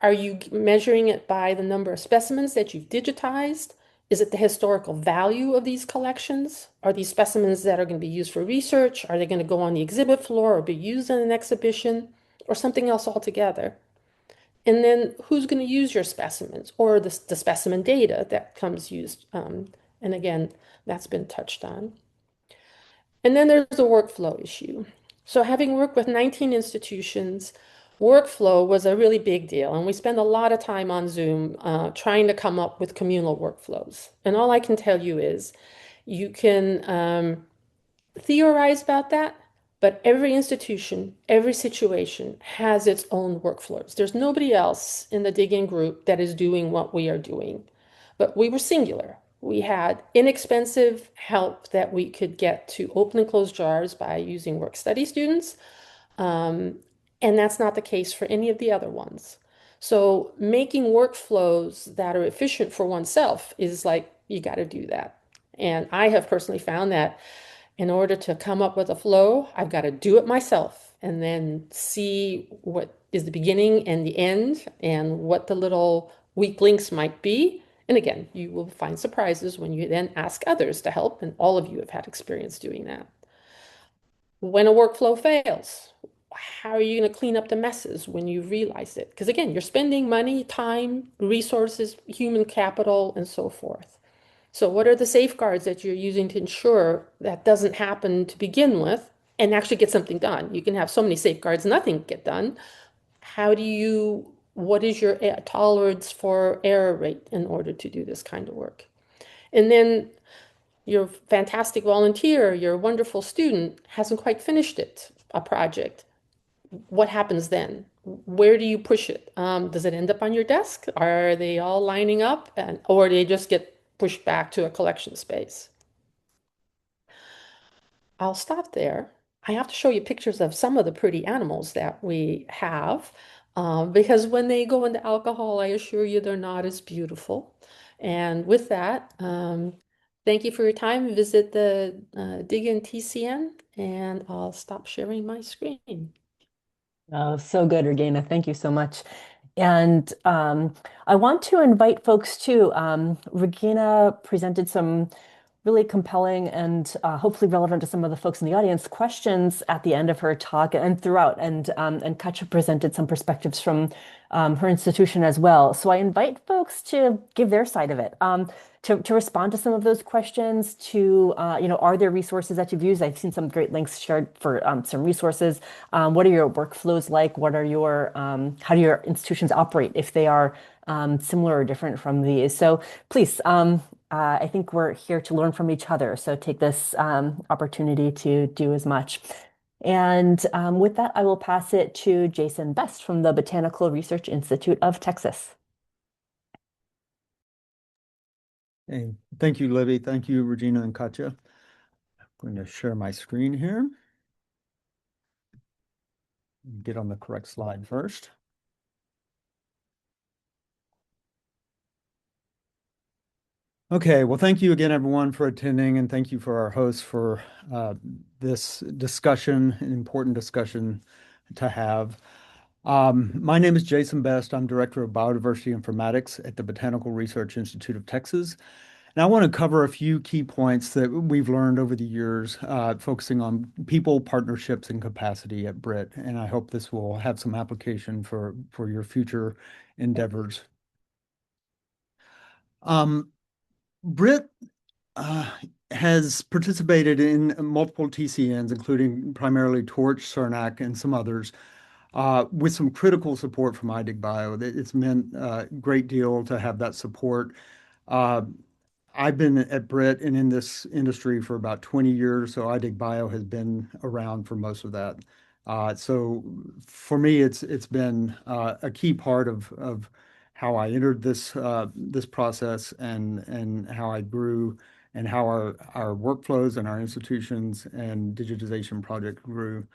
Are you measuring it by the number of specimens that you've digitized? Is it the historical value of these collections? Are these specimens that are going to be used for research? Are they going to go on the exhibit floor or be used in an exhibition or something else altogether? And then who's going to use your specimens or the specimen data that comes used? And again, that's been touched on. And then there's the workflow issue. So having worked with 19 institutions, workflow was a really big deal. And we spend a lot of time on Zoom trying to come up with communal workflows. And all I can tell you is you can theorize about that, but every institution, every situation has its own workflows. There's nobody else in the dig-in group that is doing what we are doing. But we were singular. We had inexpensive help that we could get to open and close jars by using work study students. And that's not the case for any of the other ones. So making workflows that are efficient for oneself is like, you got to do that. And I have personally found that in order to come up with a flow, I've got to do it myself and then see what is the beginning and the end and what the little weak links might be. And again, you will find surprises when you then ask others to help, and all of you have had experience doing that. When a workflow fails, how are you going to clean up the messes when you realize it? Because again, you're spending money, time, resources, human capital, and so forth. So what are the safeguards that you're using to ensure that doesn't happen to begin with and actually get something done? You can have so many safeguards, nothing get done. What is your tolerance for error rate in order to do this kind of work? And then your fantastic volunteer, your wonderful student hasn't quite finished a project. What happens then? Where do you push it? Does it end up on your desk? Are they all lining up or do they just get pushed back to a collection space? I'll stop there. I have to show you pictures of some of the pretty animals that we have, because when they go into alcohol, I assure you they're not as beautiful. And with that, thank you for your time. Visit the Dig-In TCN, and I'll stop sharing my screen. Oh, so good, Regina. Thank you so much. And I want to invite folks too. Regina presented some really compelling and hopefully relevant to some of the folks in the audience questions at the end of her talk and throughout. And Katja presented some perspectives from her institution as well. So I invite folks to give their side of it. To respond to some of those questions, are there resources that you've used? I've seen some great links shared for some resources. What are your workflows like? How do your institutions operate if they are similar or different from these? So please, I think we're here to learn from each other. So take this opportunity to do as much. And with that, I will pass it to Jason Best from the Botanical Research Institute of Texas. Hey, thank you, Libby. Thank you, Regina and Katja. I'm going to share my screen here. Get on the correct slide first. Okay, well, thank you again, everyone, for attending, and thank you for our hosts for this discussion, an important discussion to have. My name is Jason Best. I'm Director of Biodiversity Informatics at the Botanical Research Institute of Texas. And I want to cover a few key points that we've learned over the years, focusing on people, partnerships, and capacity at BRIT. And I hope this will have some application for your future endeavors. BRIT has participated in multiple TCNs, including primarily Torch, CERNAC, and some others, with some critical support from iDigBio. It's meant a great deal to have that support. I've been at BRIT and in this industry for about 20 years, so iDigBio has been around for most of that So for me, it's been a key part of how I entered this process and how I grew and how our workflows and our institutions and digitization project grew.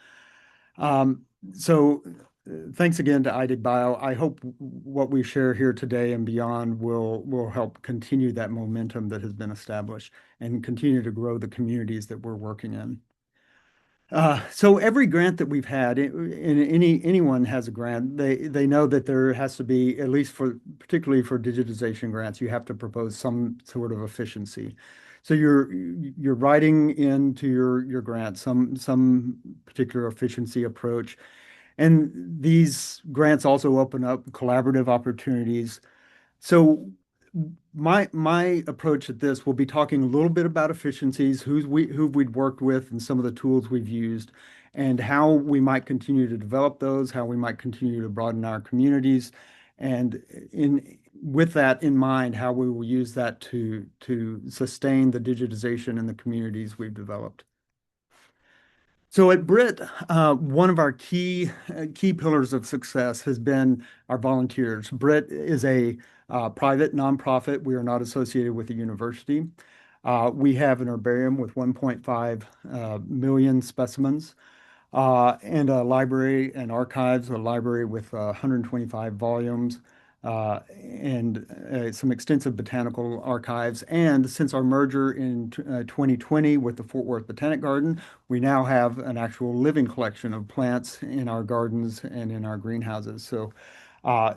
Um, so thanks again to iDigBio. I hope what we share here today and beyond will help continue that momentum that has been established and continue to grow the communities that we're working in. So every grant that we've had, anyone has a grant, they know that there has to be, at least particularly for digitization grants, you have to propose some sort of efficiency. So you're writing into your grant some particular efficiency approach. And these grants also open up collaborative opportunities. So my approach at this will be talking a little bit about efficiencies, who we'd worked with, and some of the tools we've used, and how we might continue to develop those, how we might continue to broaden our communities, and with that in mind, how we will use that to sustain the digitization in the communities we've developed. So at BRIT, one of our key pillars of success has been our volunteers. BRIT is a private nonprofit. We are not associated with a university. We have an herbarium with 1.5 million specimens and a library and archives, a library with 125 volumes and some extensive botanical archives. And since our merger in 2020 with the Fort Worth Botanic Garden, we now have an actual living collection of plants in our gardens and in our greenhouses. So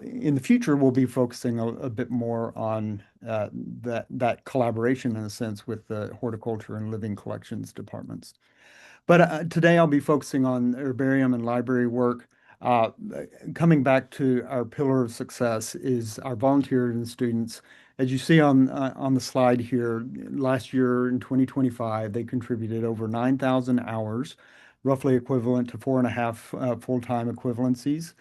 in the future, we'll be focusing a bit more on that collaboration in a sense with the horticulture and living collections departments. But today I'll be focusing on herbarium and library work. Uh, Coming back to our pillar of success is our volunteers and students. As you see on the slide here, last year in 2025, they contributed over 9,000 hours, roughly equivalent to 4.5 full-time equivalencies.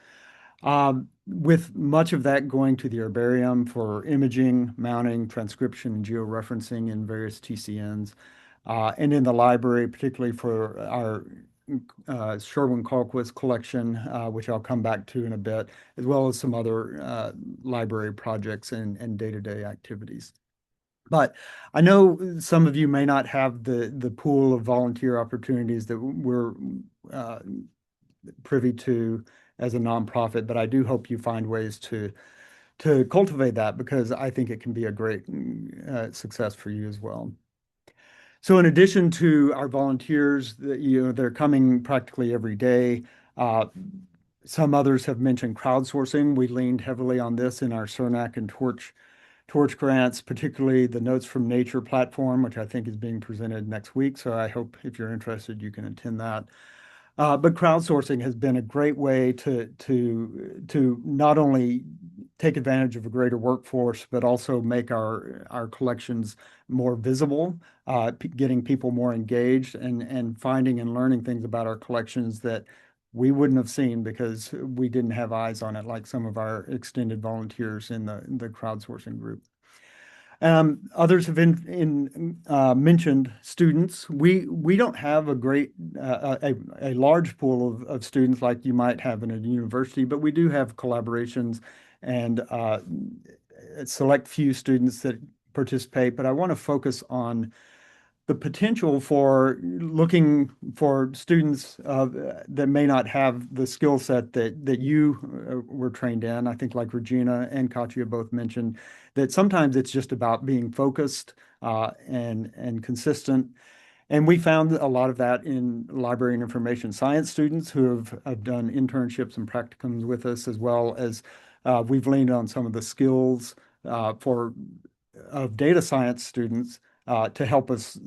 With much of that going to the herbarium for imaging, mounting, transcription, and georeferencing in various TCNs. And in the library, particularly for our Sherwin-Qualquist collection, which I'll come back to in a bit, as well as some other library projects and day-to-day activities. But I know some of you may not have the pool of volunteer opportunities that we're privy to as a nonprofit, but I do hope you find ways to cultivate that because I think it can be a great success for you as well. So in addition to our volunteers, they're coming practically every day. Some others have mentioned crowdsourcing. We leaned heavily on this in our CERNAC and Torch grants, particularly the Notes from Nature platform, which I think is being presented next week. So I hope if you're interested, you can attend that. But crowdsourcing has been a great way to not only take advantage of a greater workforce, but also make our collections more visible, getting people more engaged and finding and learning things about our collections that we wouldn't have seen because we didn't have eyes on it like some of our extended volunteers in the crowdsourcing group. Others have mentioned students. We don't have a large pool of students like you might have in a university, but we do have collaborations and a select few students that participate. But I want to focus on the potential for looking for students that may not have the skill set that you were trained in. I think like Regina and Katya both mentioned that sometimes it's just about being focused and consistent. And we found a lot of that in library and information science students who have done internships and practicums with us, as well as we've leaned on some of the skills of data science students to help us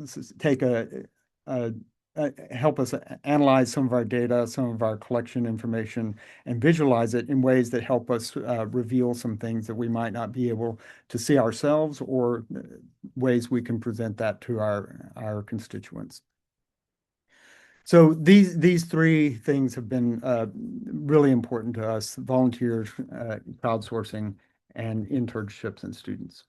help us analyze some of our data, some of our collection information, and visualize it in ways that help us reveal some things that we might not be able to see ourselves, or ways we can present that to our constituents. So these three things have been really important to us: volunteers, crowdsourcing, and internships and students.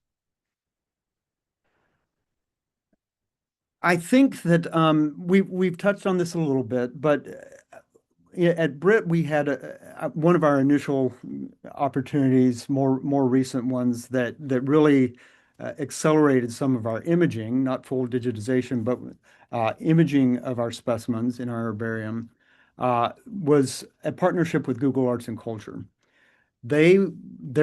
I think that we've touched on this a little bit, but at Brit, we had one of our initial opportunities, more recent ones that really accelerated some of our imaging, not full digitization, but imaging of our specimens in our herbarium, was a partnership with Google Arts and Culture. Their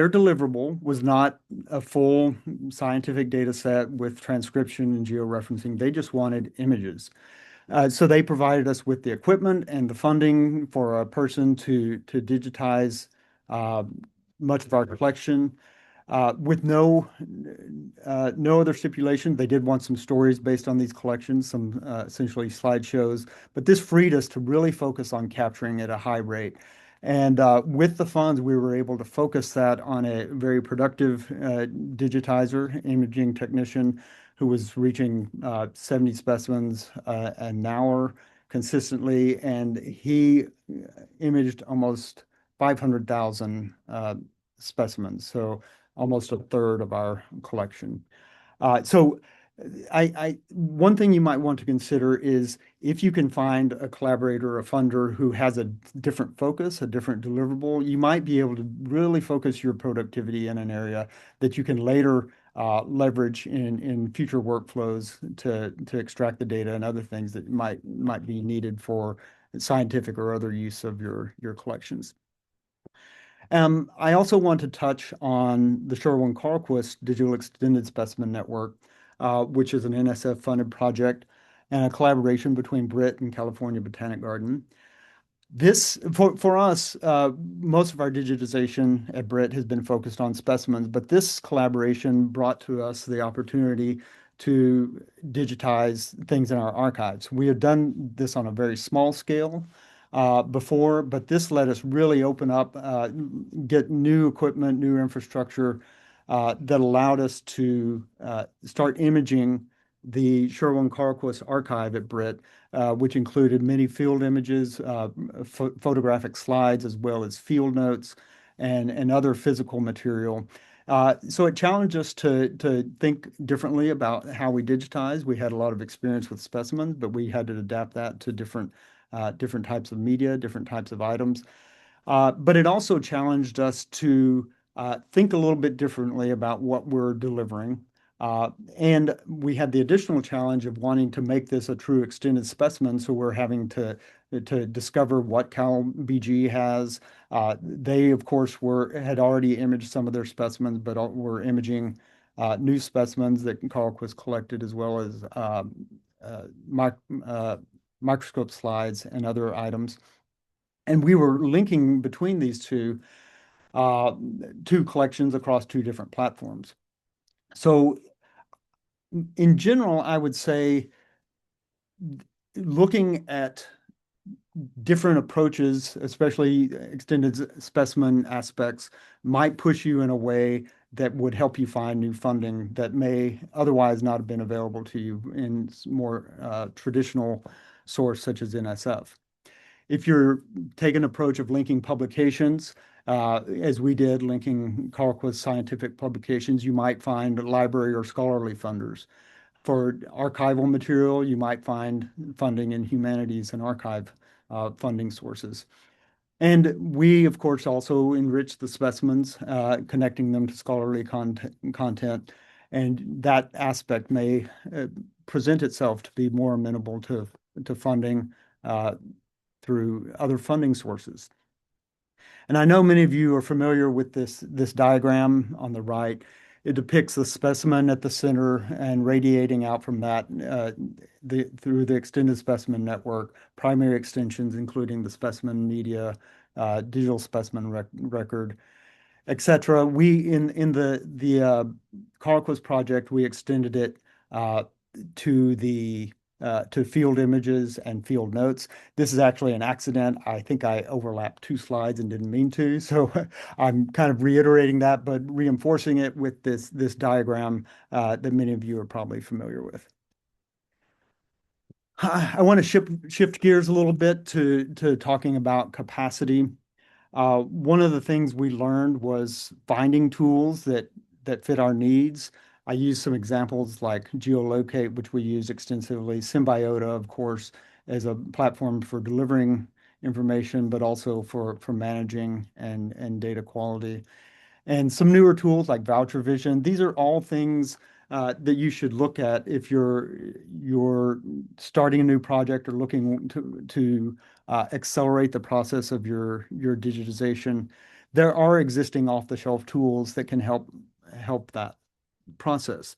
deliverable was not a full scientific data set with transcription and georeferencing. They just wanted images. So they provided us with the equipment and the funding for a person to digitize uh, much of our collection with no other stipulation. They did want some stories based on these collections, some essentially slideshows, but this freed us to really focus on capturing at a high rate. And with the funds, we were able to focus that on a very productive digitizer, imaging technician who was reaching 70 specimens an hour consistently, and he imaged almost 500,000 specimens, so almost a third of our collection. So one thing you might want to consider is if you can find a collaborator, a funder who has a different focus, a different deliverable, you might be able to really focus your productivity in an area that you can later leverage in future workflows to extract the data and other things that might be needed for scientific or other use of your collections. I also want to touch on the Sherwin-Carlquist Digital Extended Specimen Network, which is an NSF-funded project and a collaboration between Brit and California Botanic Garden. This, for us, most of our digitization at Brit has been focused on specimens, but this collaboration brought to us the opportunity to digitize things in our archives. We had done this on a very small scale before, but this let us really open up, get new equipment, new infrastructure that allowed us to start imaging the Sherwin-Carlquist archive at Brit, which included many field images, photographic slides, as well as field notes and other physical material. So it challenged us to think differently about how we digitize. We had a lot of experience with specimens, but we had to adapt that to different types of media, different types of items. But it also challenged us to think a little bit differently about what we're delivering. And we had the additional challenge of wanting to make this a true extended specimen, so we're having to discover what Cal BG has. They, of course, had already imaged some of their specimens, but were imaging new specimens that Carlquist collected, as well as microscope slides and other items. And we were linking between these two collections across two different platforms. So in general, I would say looking at different approaches, especially extended specimen aspects, might push you in a way that would help you find new funding that may otherwise not have been available to you in more traditional source such as NSF. If you're taking an approach of linking publications, as we did, linking Carlquist scientific publications, you might find library or scholarly funders. For archival material, you might find funding in humanities and archive funding sources. And we, of course, also enrich the specimens, connecting them to scholarly content. And that aspect may present itself to be more amenable to funding through other funding sources. And I know many of you are familiar with this diagram on the right. It depicts the specimen at the center and radiating out from that through the extended specimen network, primary extensions, including the specimen media, digital specimen record, etc. We in the Carlquist project, we extended it to field images and field notes. This is actually an accident. I think I overlapped two slides and didn't mean to, so I'm kind of reiterating that, but reinforcing it with this diagram that many of you are probably familiar with. I want to shift gears a little bit to talking about capacity. One of the things we learned was finding tools that fit our needs. I use some examples like geolocate, which we use extensively, Symbiota, of course, as a platform for delivering information, but also for managing and data quality. And some newer tools like voucher vision. These are all things that you should look at if you're starting a new project or looking to accelerate the process of your digitization. There are existing off-the-shelf tools that can help that process.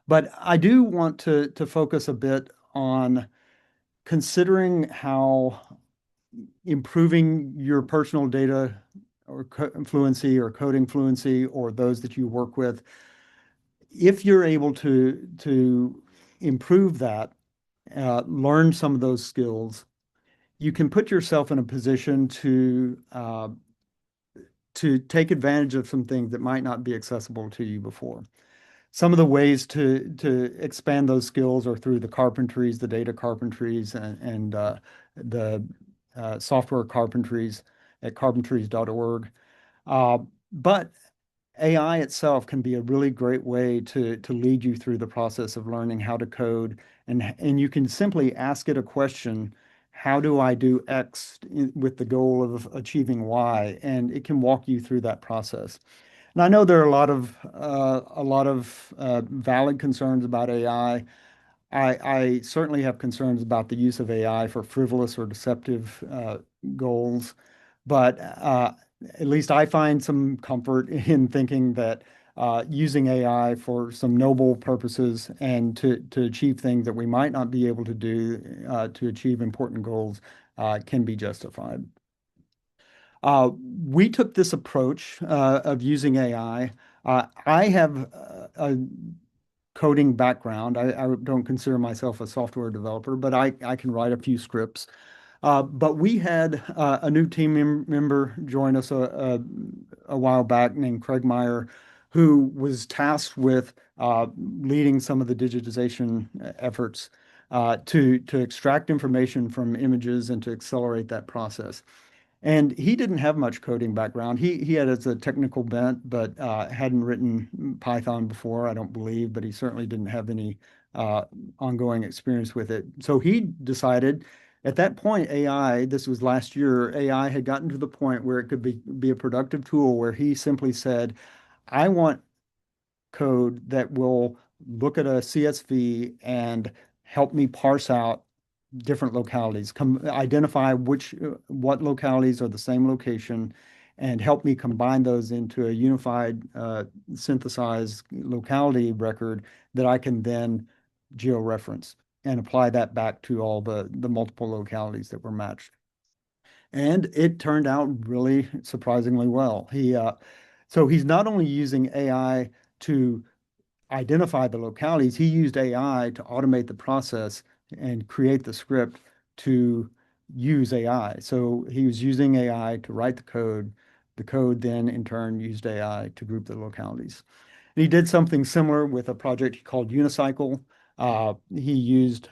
But I do want to focus a bit on considering how improving your personal data or fluency or coding fluency or those that you work with, if you're able to improve that, learn some of those skills, you can put yourself in a position to take advantage of some things that might not be accessible to you before. Some of the ways to expand those skills are through the carpentries, the data carpentries, and the software carpentries at carpentries.org. But AI itself can be a really great way to lead you through the process of learning how to code, and you can simply ask it a question. How do I do X with the goal of achieving Y? And it can walk you through that process. And I know there are a lot of valid concerns about AI. I certainly have concerns about the use of AI for frivolous or deceptive goals, but at least I find some comfort in thinking that using AI for some noble purposes and to achieve things that we might not be able to do to achieve important goals can be justified. We took this approach of using AI. I have a coding background. I don't consider myself a software developer, but I can write a few scripts. But we had a new team member join us a while back named Craig Meyer, who was tasked with leading some of the digitization efforts to extract information from images and to accelerate that process. And he didn't have much coding background. He had as a technical bent, but hadn't written Python before, I don't believe, but he certainly didn't have any ongoing experience with it. So he decided at that point, AI, this was last year, AI had gotten to the point where it could be a productive tool where he simply said, I want code that will look at a CSV and help me parse out different localities, identify what localities are the same location, and help me combine those into a unified synthesized locality record that I can then georeference and apply that back to all the multiple localities that were matched. And it turned out really surprisingly well. So he's not only using AI to identify the localities, he used AI to automate the process and create the script to use AI. So he was using AI to write the code. The code then in turn used AI to group the localities. And he did something similar with a project he called Unicycle. He used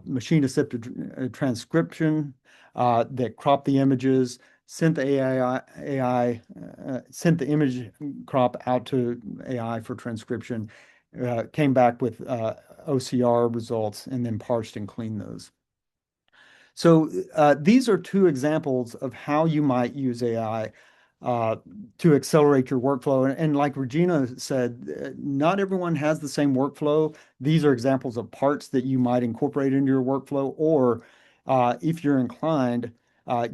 machine-assisted transcription that cropped the images, sent the sent the image crop out to AI for transcription, came back with OCR results, and then parsed and cleaned those. So these are two examples of how you might use AI to accelerate your workflow. And like Regina said, not everyone has the same workflow. These are examples of parts that you might incorporate into your workflow, or if you're inclined,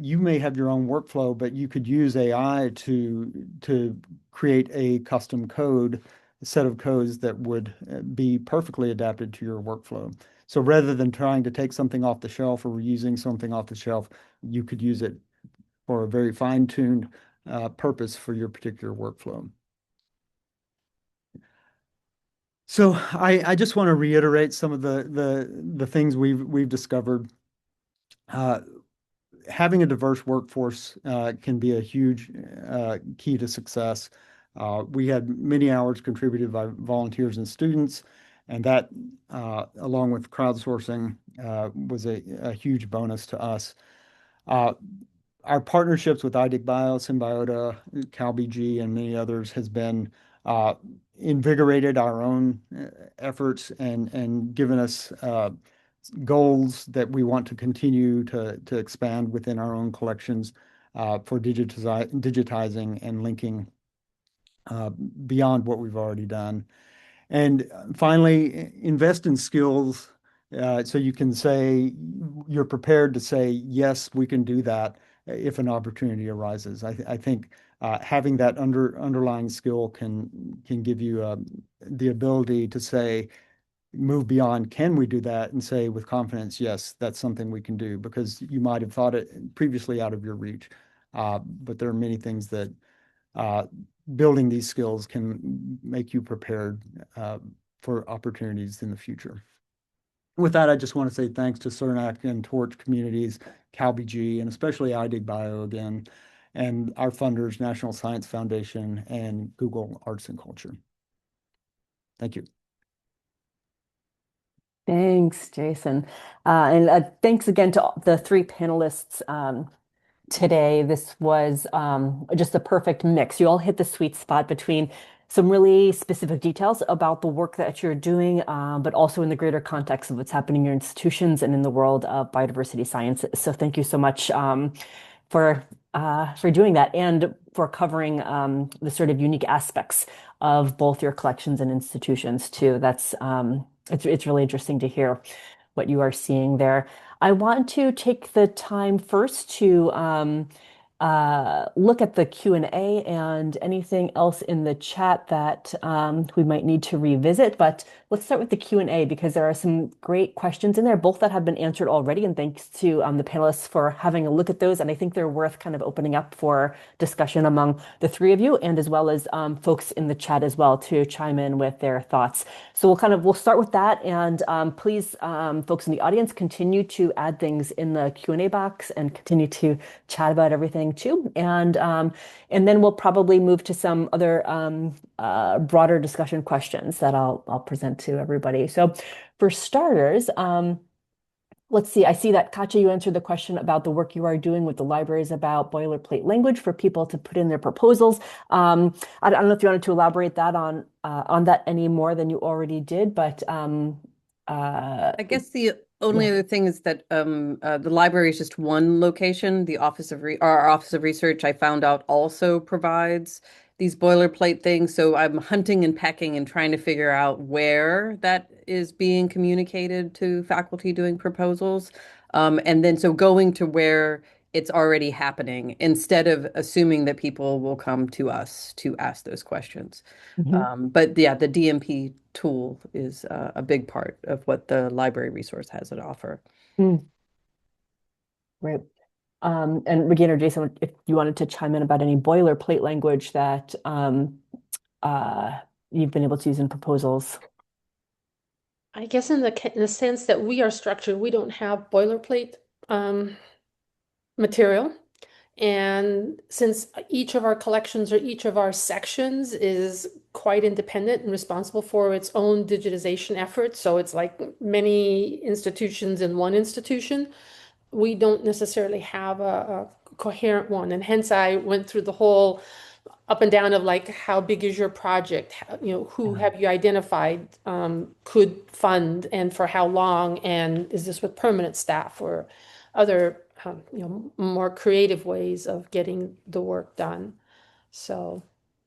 you may have your own workflow, but you could use AI to create a custom code, a set of codes that would be perfectly adapted to your workflow. So rather than trying to take something off the shelf or reusing something off the shelf, you could use it for a very fine-tuned purpose for your particular workflow. So I just want to reiterate some of the things we've discovered. Having a diverse workforce can be a huge key to success. We had many hours contributed by volunteers and students, and that, along with crowdsourcing, was a huge bonus to us. Our partnerships with iDigBio, Symbiota, CalBG, and many others has been invigorated our own efforts and given us goals that we want to continue to expand within our own collections for digitizing and linking beyond what we've already done. And finally, invest in skills so you can say you're prepared to say, yes, we can do that if an opportunity arises. I think having that underlying skill can give you the ability to say, move beyond, can we do that? And say with confidence, yes, that's something we can do, because you might have thought it previously out of your reach. But there are many things that building these skills can make you prepared for opportunities in the future. With that, I just want to say thanks to CERNAC and Torch Communities, CalBG, and especially iDigBio again, and our funders, National Science Foundation and Google Arts and Culture. Thank you. Thanks, Jason. And thanks again to the three panelists today. This was just the perfect mix. You all hit the sweet spot between some really specific details about the work that you're doing, but also in the greater context of what's happening in your institutions and in the world of biodiversity sciences. So thank you so much for doing that, and for covering the sort of unique aspects of both your collections and institutions too. That's it's really interesting to hear what you are seeing there. I want to take the time first to look at the Q&A and anything else in the chat that we might need to revisit. But let's start with the Q&A, because there are some great questions in there, both that have been answered already. And thanks to the panelists for having a look at those. And I think they're worth kind of opening up for discussion among the three of you, and as well as folks in the chat as well to chime in with their thoughts. So we'll start with that. And please, folks in the audience, continue to add things in the Q&A box and continue to chat about everything too. And then we'll probably move to some other broader discussion questions that I'll present to everybody. So for starters, let's see, I see that Katja, you answered the question about the work you are doing with the libraries about boilerplate language for people to put in their proposals. I don't know if you wanted to elaborate that on that any more than you already did, but I guess the only other thing is that the library is just one location. The our Office of Research, I found out, also provides these boilerplate things. So I'm hunting and pecking and trying to figure out where that is being communicated to faculty doing proposals. And then so going to where it's already happening, instead of assuming that people will come to us to ask those questions. But yeah, the DMP tool is a big part of what the library resource has to offer. Right. And Regina or Jason, if you wanted to chime in about any boilerplate language that you've been able to use in proposals. I guess in the sense that we are structured, we don't have boilerplate material. And since each of our collections or each of our sections is quite independent and responsible for its own digitization efforts, so it's like many institutions in one institution, we don't necessarily have a coherent one. And hence I went through the whole up and down of like, how big is your project? Who have you identified could fund, and for how long? And is this with permanent staff or other more creative ways of getting the work done? So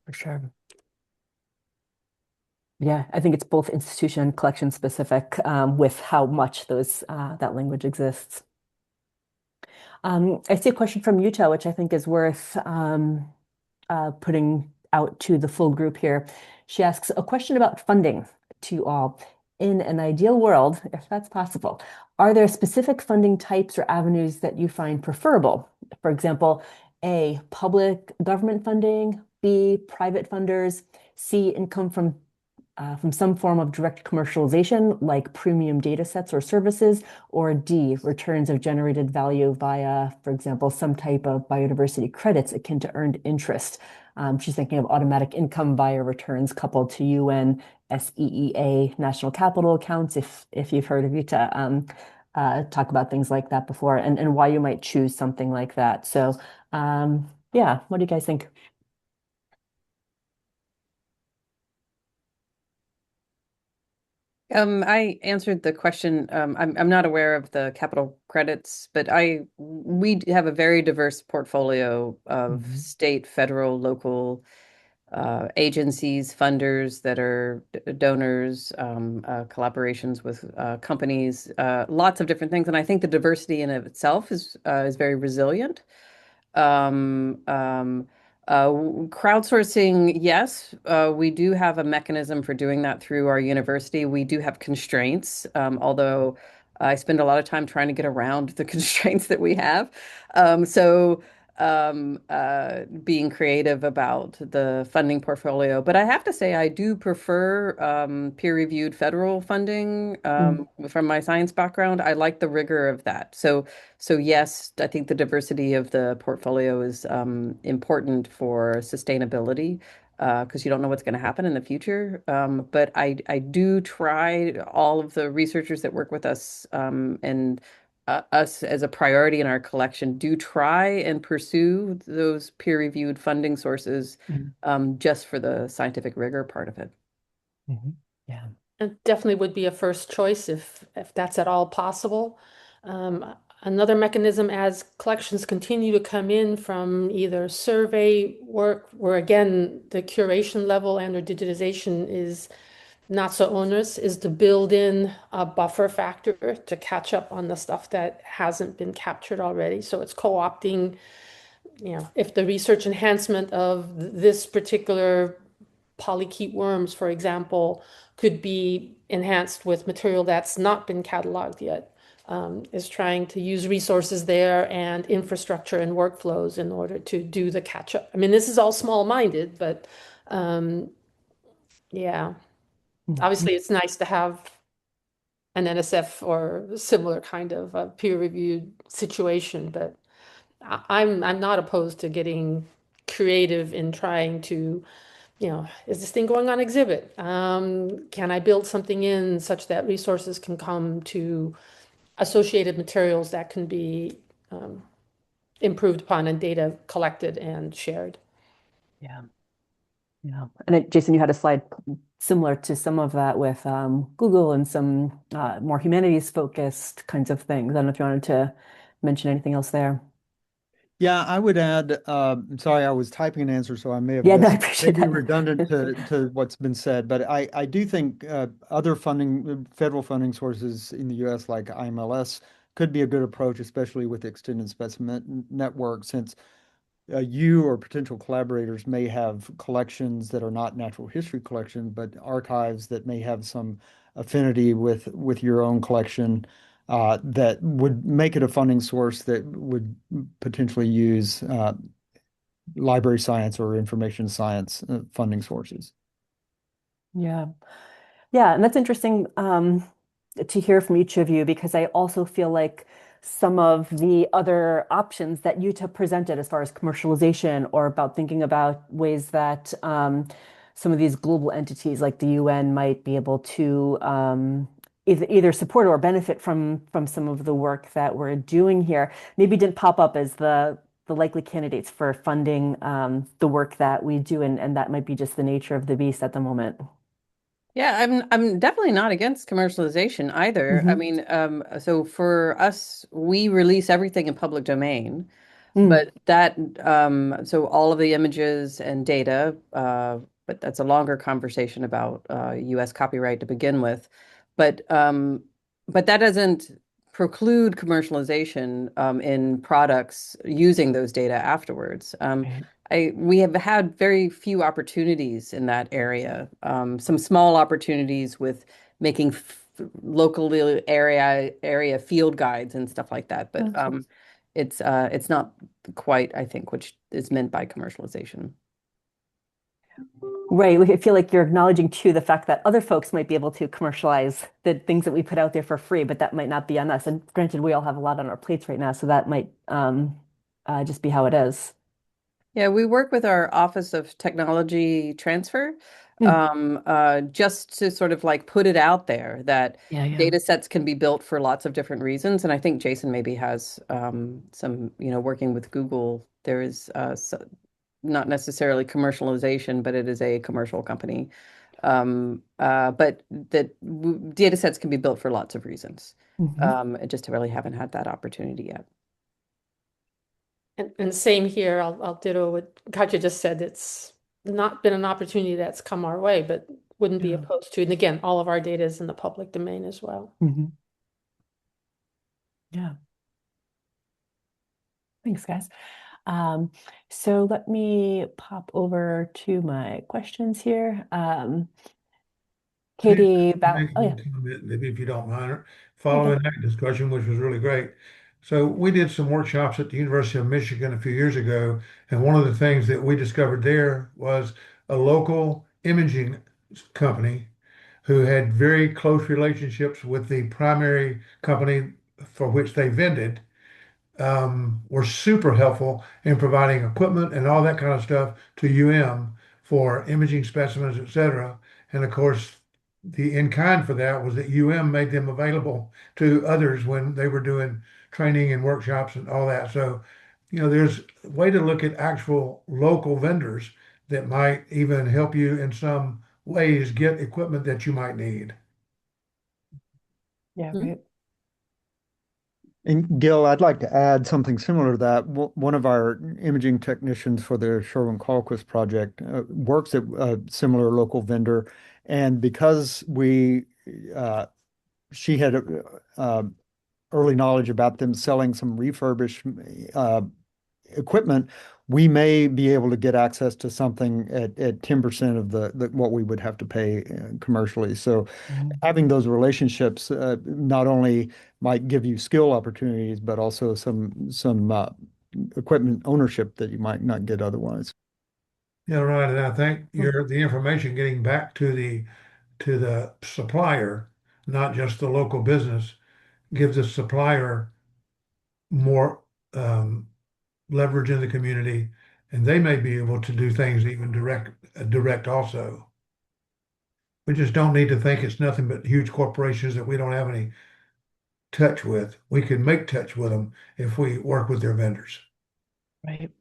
For sure. Yeah, I think it's both institution and collection specific with how much that language exists. I see a question from Utah, which I think is worth putting out to the full group here. She asks a question about funding to you all. In an ideal world, if that's possible, are there specific funding types or avenues that you find preferable? For example, A, public government funding, B, private funders, C, income from some form of direct commercialization, like premium data sets or services, or D, returns of generated value via, for example, some type of biodiversity credits akin to earned interest. She's thinking of automatic income via returns coupled to UN SEEA national capital accounts, if you've heard of Utah talk about things like that before, and why you might choose something like that. So yeah, what do you guys think? I answered the question. I'm not aware of the capital credits, but we have a very diverse portfolio of Mhm. state, federal, local agencies, funders that are donors, collaborations with companies, lots of different things. And I think the diversity in of itself is very resilient. Um, um, Crowdsourcing, yes, we do have a mechanism for doing that through our university. We do have constraints, although I spend a lot of time trying to get around the constraints that we have. Being creative about the funding portfolio. But I have to say, I do prefer peer-reviewed federal funding Mm. from my science background. I like the rigor of that. So yes, I think the diversity of the portfolio is important for sustainability because you don't know what's going to happen in the future. But I do try all of the researchers that work with us and us as a priority in our collection do try and pursue those peer-reviewed funding sources Mhm. just for the scientific rigor part of it. Mhm. Yeah. It definitely would be a first choice if that's at all possible. Another mechanism as collections continue to come in from either survey work, where again the curation level and or digitization is not so onerous, is to build in a buffer factor to catch up on the stuff that hasn't been captured already. So it's co-opting, if the research enhancement of this particular polychaete worms, for example, could be enhanced with material that's not been cataloged yet. Is trying to use resources there and infrastructure and workflows in order to do the catch up. I mean, this is all small-minded, but um, yeah, Mhm. obviously it's nice to have an NSF or similar kind of peer-reviewed situation, but I'm not opposed to getting creative in trying to, is this thing going on exhibit? Can I build something in such that resources can come to associated materials that can be improved upon and data collected and shared? Yeah. Yeah. And Jason, you had a slide similar to some of that with Google and some more humanities focused kinds of things. I don't know if you wanted to mention anything else there. Yeah, I would add, sorry, I was typing an answer, so I may have Yeah, no, I missed, appreciate maybe that. redundant to what's been said, but I do think other funding, federal funding sources in the US like IMLS could be a good approach, especially with the extended specimen network, since you or potential collaborators may have collections that are not natural history collections, but archives that may have some affinity with your own collection that would make it a funding source that would potentially use library science or information science funding sources. Yeah. Yeah, and that's interesting to hear from each of you because I also feel like some of the other options that you have presented as far as commercialization or about thinking about ways that some of these global entities like the UN might be able to either support or benefit from some of the work that we're doing here maybe didn't pop up as the likely candidates for funding the work that we do, and that might be just the nature of the beast at the moment. Yeah, I'm definitely not against commercialization either. I Hmm. mean, so for us, we release everything in public domain, Mm. but so all of the images and data, but that's a longer conversation about U.S. copyright to begin with. But um, but that doesn't preclude commercialization in products using those data afterwards. Right. We have had very few opportunities in that area. Some small opportunities with making local area field guides and stuff like that. But Okay. it's not quite, I think, which is meant by commercialization. Right. I feel like you're acknowledging too the fact that other folks might be able to commercialize the things that we put out there for free, but that might not be on us. And granted, we all have a lot on our plates right now, so that might just be how it is. Yeah, we work with our Office of Technology Transfer, Hmm. just to sort of like put it out there that Yeah, yeah. data sets can be built for lots of different reasons. And I think Jason maybe has some, working with Google, there is not necessarily commercialization, but it is a commercial company But data sets can be built for lots of reasons. Mhm. I just really haven't had that opportunity yet. And same here, I'll ditto what Katja just said. It's not been an opportunity that's come our way, but wouldn't be Yeah. opposed to. And again, all of our data is in the public domain as well. Mhm. Yeah. Thanks, guys. Um, so let me pop over to my questions here. Hey, Katie, make oh yeah, one comment, maybe if you don't mind, yeah, go following ahead. that discussion, which was really great. So we did some workshops at the University of Michigan a few years ago, and one of the things that we discovered there was a local imaging company who had very close relationships with the primary company for which they vended, were super helpful in providing equipment and all that kind of stuff to UM for imaging specimens, et cetera. And of course, the in kind for that was that UM made them available to others when they were doing training and workshops and all that. So, there's a way to look at actual local vendors that might even help you in some ways get equipment that you might need. Yeah, Mhm. right. And Gil, I'd like to add something similar to that. One of our imaging technicians for the Sherwin-Qualquist project works at a similar local vendor, and because she had uh, early knowledge about them selling some refurbished equipment, we may be able to get access to something at 10% of the what we would have to pay commercially. So Mhm. having those relationships not only might give you skill opportunities, but also some equipment ownership that you might not get otherwise. Yeah, right. And I think the information getting back to the supplier, not just the local business, gives the supplier more leverage in the community, and they may be able to do things even direct also. We just don't need to think it's nothing but huge corporations that we don't have any touch with. We can make touch with them if we work with their vendors. Right.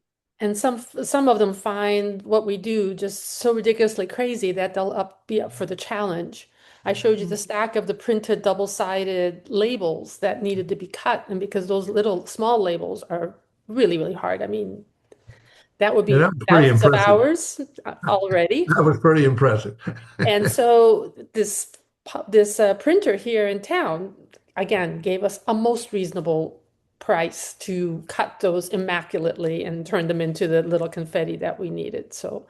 And some of them find what we do just so ridiculously crazy that they'll be up for the challenge. I showed you the stack of the printed double-sided labels that needed to be cut, and because those little small labels are really, really hard. I mean, that would Yeah, be that was pretty thousands of impressive. hours already. That was pretty impressive. And so this printer here in town again gave us a most reasonable price to cut those immaculately and turn them into the little confetti that we needed. So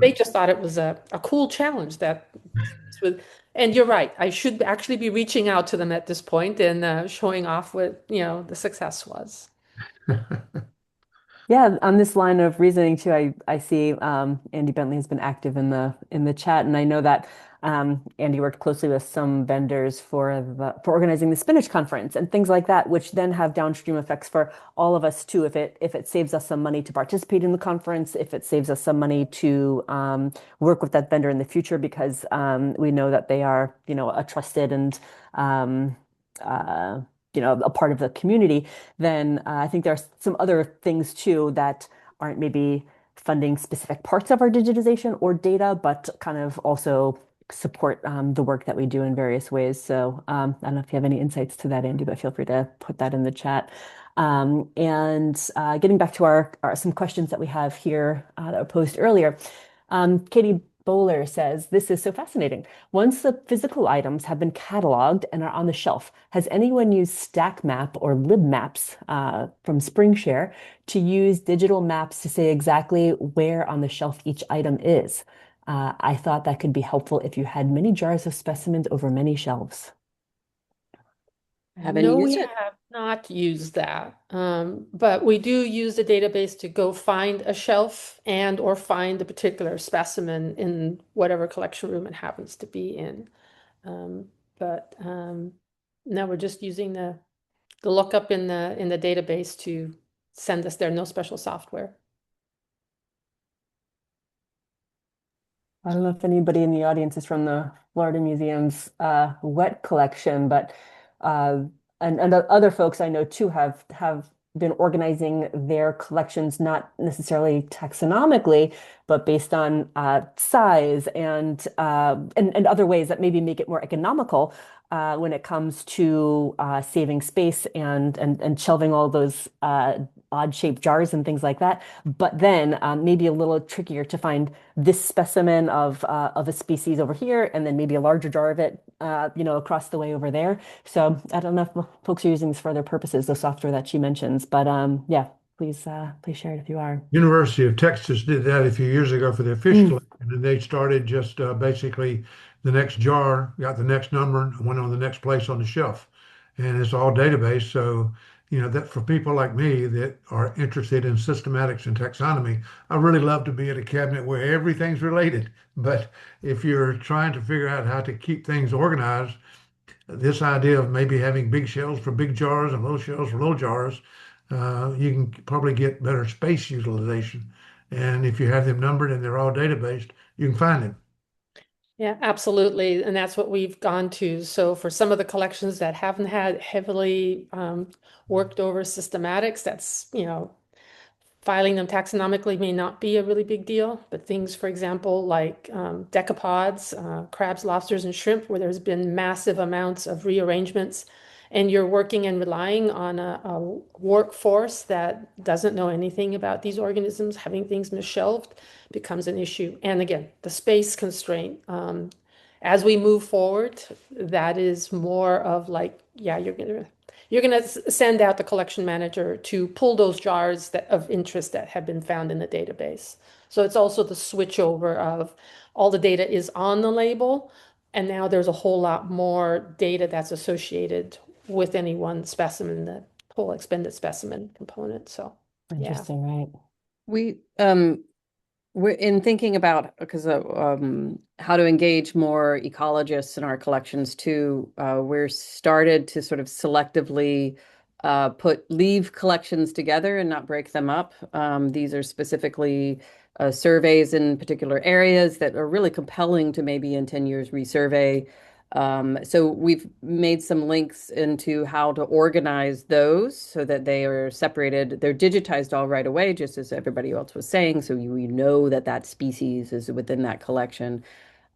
they just thought it was a cool challenge that with, and you're right, I should actually be reaching out to them at this point and showing off what, the success was. Yeah, on this line of reasoning too, I see Andy Bentley has been active in the chat, and I know that Andy worked closely with some vendors for organizing the Spinach conference and things like that, which then have downstream effects for all of us too. If it saves us some money to participate in the conference, if it saves us some money to work with that vendor in the future, because we know that they are a trusted and um, uh, a part of the community, then I think there are some other things too that aren't maybe funding specific parts of our digitization or data, but kind of also support the work that we do in various ways. So I don't know if you have any insights to that, Andy, but feel free to put that in the chat. And getting back to some questions that we have here that were posed earlier. Katie Bowler says, this is so fascinating. Once the physical items have been cataloged and are on the shelf, has anyone used StackMap or LibMaps from SpringShare to use digital maps to say exactly where on the shelf each item is? I thought that could be helpful if you had many jars of specimens over many shelves. Haven't No, we used it. have not used that. But we do use the database to go find a shelf and or find a particular specimen in whatever collection room it happens to be in. But now we're just using the lookup in the database to send us there. No special software. I don't know if anybody in the audience is from the Florida Museum's wet collection, but uh, and other folks I know too have been organizing their collections not necessarily taxonomically, but based on size and other ways that maybe make it more economical when it comes to saving space and shelving all those odd-shaped jars and things like that. But then maybe a little trickier to find this specimen of a species over here, and then maybe a larger jar of it, across the way over there. So I don't know if folks are using this for other purposes, the software that she mentions, but yeah, please share it if you are. University of Texas did that a few years ago for their fish Mm, collection, and they started just basically the next jar, got the next number, and went on the next place on the shelf. And it's all database. So, that for people like me that are interested in systematics and taxonomy, I really love to be at a cabinet where everything's related. But if you're trying to figure out how to keep things organized, this idea of maybe having big shelves for big jars and little shelves for little jars, you can probably get better space utilization. And if you have them numbered and they're all databased, you can find them. Yeah, absolutely. And that's what we've gone to. So for some of the collections that haven't had heavily worked over systematics, that's, filing them taxonomically may not be a really big deal, but things, for example, like decapods, crabs, lobsters, and shrimp, where there's been massive amounts of rearrangements, and you're working and relying on a workforce that doesn't know anything about these organisms, having things misshelved becomes an issue. And again, the space constraint. As we move forward, that is more of like, yeah, you're gonna send out the collection manager to pull those jars of interest that have been found in the database. So it's also the switch over of all the data is on the label, and now there's a whole lot more data that's associated with any one specimen, the whole expended specimen component. So yeah. interesting, right? We we're in thinking about because how to engage more ecologists in our collections too. We're started to sort of selectively leave collections together and not break them up. These are specifically surveys in particular areas that are really compelling to maybe in 10 years resurvey. So we've made some links into how to organize those so that they are separated. They're digitized all right away, just as everybody else was saying. So you know that that species is within that collection.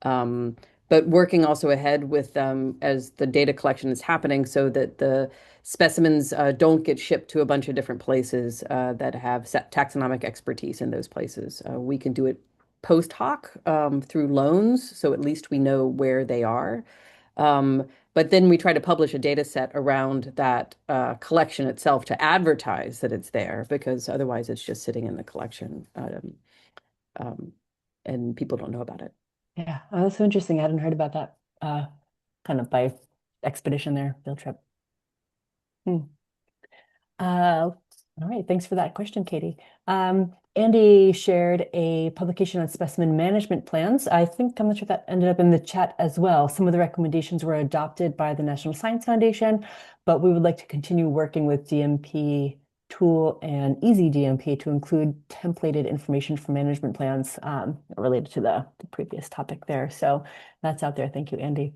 Um, but working also ahead with them as the data collection is happening so that the specimens don't get shipped to a bunch of different places that have taxonomic expertise in those places. We can do it post hoc through loans, so at least we know where they are. But then we try to publish a data set around that collection itself to advertise that it's there, because otherwise it's just sitting in the collection um, and people don't know about it. Yeah, oh, that's so interesting. I hadn't heard about that kind of by expedition there, field trip. Hmm. All right, thanks for that question, Katie. Andy shared a publication on specimen management plans. I'm not sure if that ended up in the chat as well. Some of the recommendations were adopted by the National Science Foundation, but we would like to continue working with DMP Tool and Easy DMP to include templated information for management plans related to the previous topic there. So that's out there. Thank you, Andy.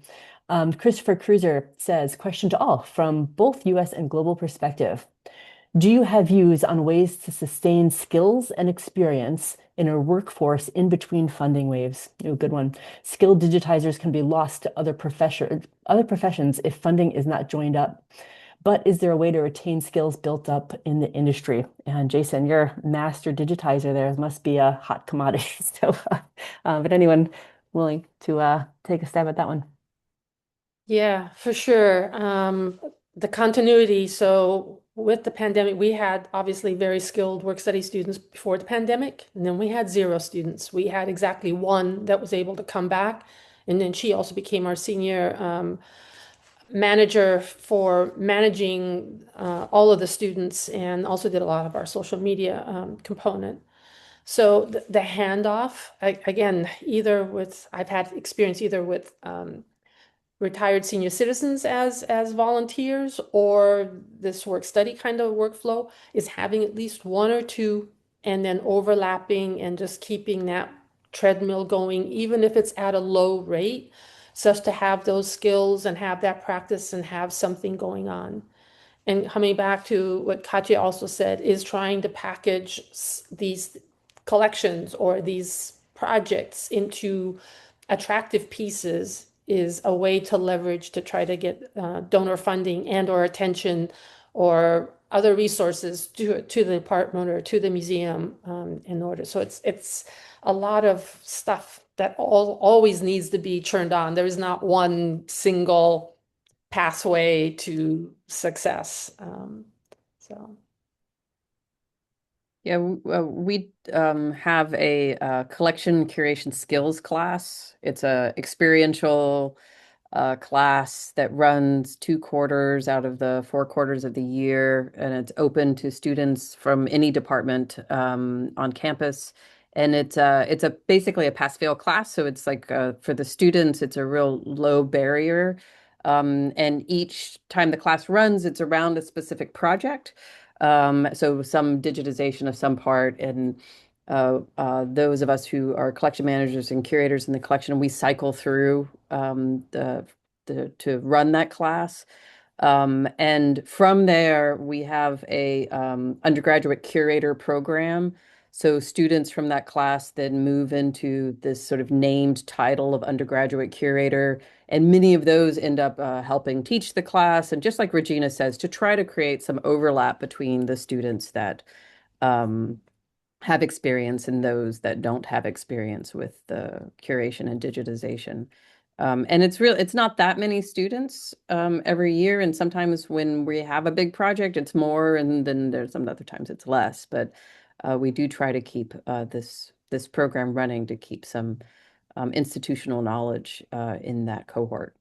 Christopher Cruiser says, question to all from both US and global perspective. Do you have views on ways to sustain skills and experience in a workforce in between funding waves? Oh, good one. Skilled digitizers can be lost to other professions if funding is not joined up. But is there a way to retain skills built up in the industry? And Jason, your master digitizer there must be a hot commodity. So, but anyone willing to take a stab at that one? Yeah, for sure. The continuity. So with the pandemic, we had obviously very skilled work study students before the pandemic, and then we had zero students. We had exactly one that was able to come back, and then she also became our senior manager for managing all of the students, and also did a lot of our social media component. So the handoff, again, I've had experience either with retired senior citizens as volunteers, or this work study kind of workflow is having at least one or two and then overlapping and just keeping that treadmill going, even if it's at a low rate, just to have those skills and have that practice and have something going on. And coming back to what Katya also said, is trying to package these collections or these projects into attractive pieces is a way to leverage to try to get donor funding and or attention or other resources to the department or to the museum in order. So it's a lot of stuff that always needs to be churned on. There is not one single pathway to success. So. Yeah, we have a collection curation skills class. It's a experiential class that runs 2 quarters out of the 4 quarters of the year, and it's open to students from any department on campus. And it's a basically a pass-fail class, so it's like for the students, it's a real low barrier. And each time the class runs, it's around a specific project. So some digitization of some part, and those of us who are collection managers and curators in the collection, we cycle through to run that class. And from there, we have a undergraduate curator program. So students from that class then move into this sort of named title of undergraduate curator. And many of those end up helping teach the class. And just like Regina says, to try to create some overlap between the students that um, have experience and those that don't have experience with the curation and digitization. And it's not that many students every year. And sometimes when we have a big project, it's more, and then there's some other times it's less. But we do try to keep this program running to keep some institutional knowledge in that cohort.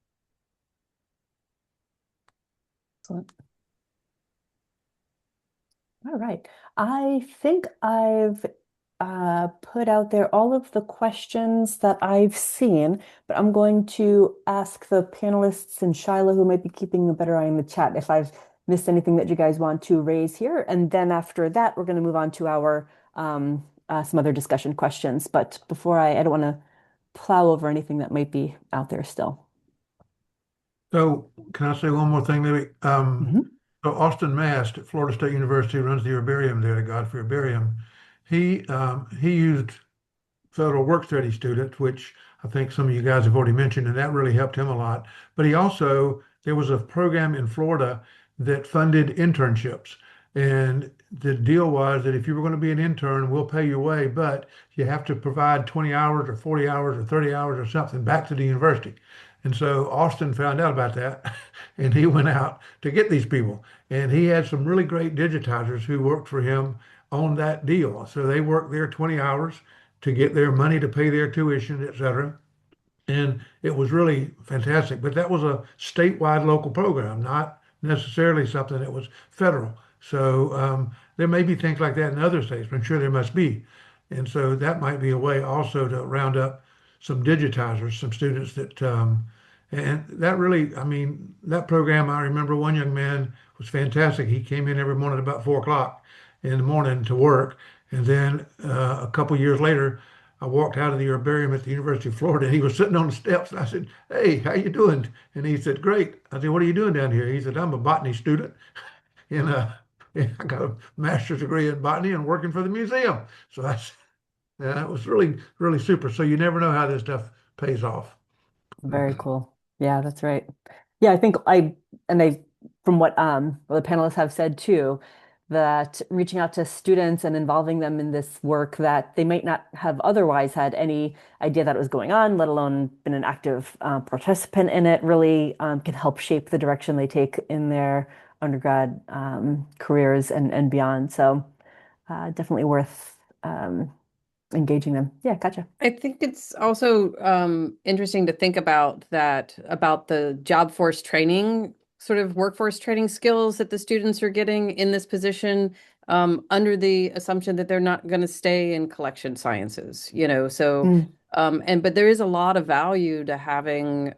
Excellent. All right. I think I've put out there all of the questions that I've seen, but I'm going to ask the panelists and Shyla, who might be keeping a better eye on the chat, if I've missed anything that you guys want to raise here. And then after that, we're going to move on to our some other discussion questions. But before I don't want to plow over anything that might be out there still. So can I say one more thing, maybe? Mhm. So Austin Mast at Florida State University runs the herbarium there, the Godfrey Herbarium. He used federal work study students, which I think some of you guys have already mentioned, and that really helped him a lot. But there was a program in Florida that funded internships. And the deal was that if you were going to be an intern, we'll pay your way, but you have to provide 20 hours or 40 hours or 30 hours or something back to the university. And so Austin found out about that and he went out to get these people. And he had some really great digitizers who worked for him on that deal. So they worked there 20 hours to get their money to pay their tuition, et cetera. And it was really fantastic. But that was a statewide local program, not necessarily something that was federal. So there may be things like that in other states, but I'm sure there must be. And so that might be a way also to round up some digitizers, some students that, and that really, I mean, that program, I remember one young man was fantastic. He came in every morning about 4 o'clock in the morning to work. And then a couple years later, I walked out of the herbarium at the University of Florida, and he was sitting on the steps. And I said, "Hey, how you doing?" And he said, "Great." I said, "What are you doing down here?" He said, "I'm a botany student, and I got a master's degree in botany and working for the museum." So I said, yeah, it was really, really super. So you never know how this stuff pays off. Very cool. Yeah, that's right. Yeah, I think I from what the panelists have said too, that reaching out to students and involving them in this work that they might not have otherwise had any idea that it was going on, let alone been an active participant in it, really can help shape the direction they take in their undergrad careers and beyond. So definitely worth engaging them. Yeah, gotcha. I think it's also interesting to think about about the job force training, sort of workforce training skills that the students are getting in this position, under the assumption that they're not going to stay in collection sciences, you know. So, Mm, but there is a lot of value to having,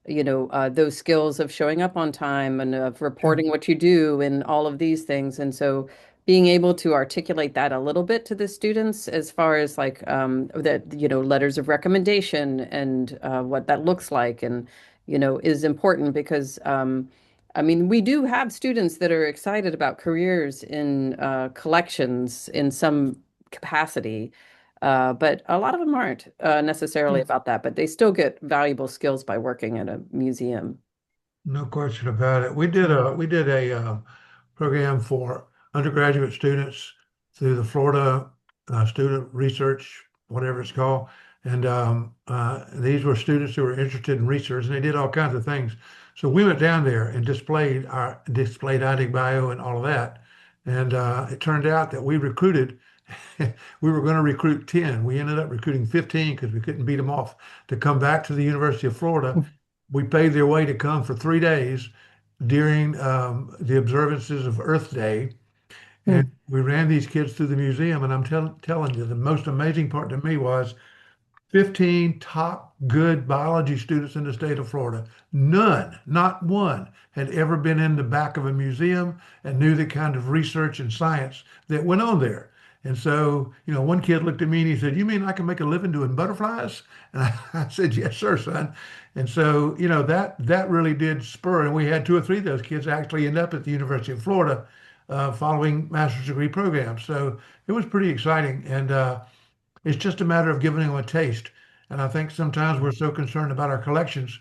those skills of showing up on time and of sure. reporting what you do and all of these things. And so being able to articulate that a little bit to the students as far as like that, letters of recommendation and what that looks like, and is important because I mean, we do have students that are excited about careers in collections in some capacity. But a lot of them aren't necessarily Mm. about that, but they still get valuable skills by working at a museum. No question about it. We did a program for undergraduate students through the Florida Student Research, whatever it's called. And these were students who were interested in research, and they did all kinds of things. So we went down there and displayed IDIC Bio and all of that. And it turned out that we recruited, we were going to recruit 10. We ended up recruiting 15 because we couldn't beat them off to come back to the University of Florida. We paid their way to come for 3 days during the observances of Earth Day. And Mm. we ran these kids through the museum. And I'm telling you, the most amazing part to me was 15 top good biology students in the state of Florida. None, not one, had ever been in the back of a museum and knew the kind of research and science that went on there. And so, one kid looked at me and he said, "You mean I can make a living doing butterflies?" And I said, "Yes, sir, son." And so, that really did spur. And we had two or three of those kids actually end up at the University of Florida following master's degree programs. So it was pretty exciting. And it's just a matter of giving them a taste. And I think sometimes we're so concerned about our collections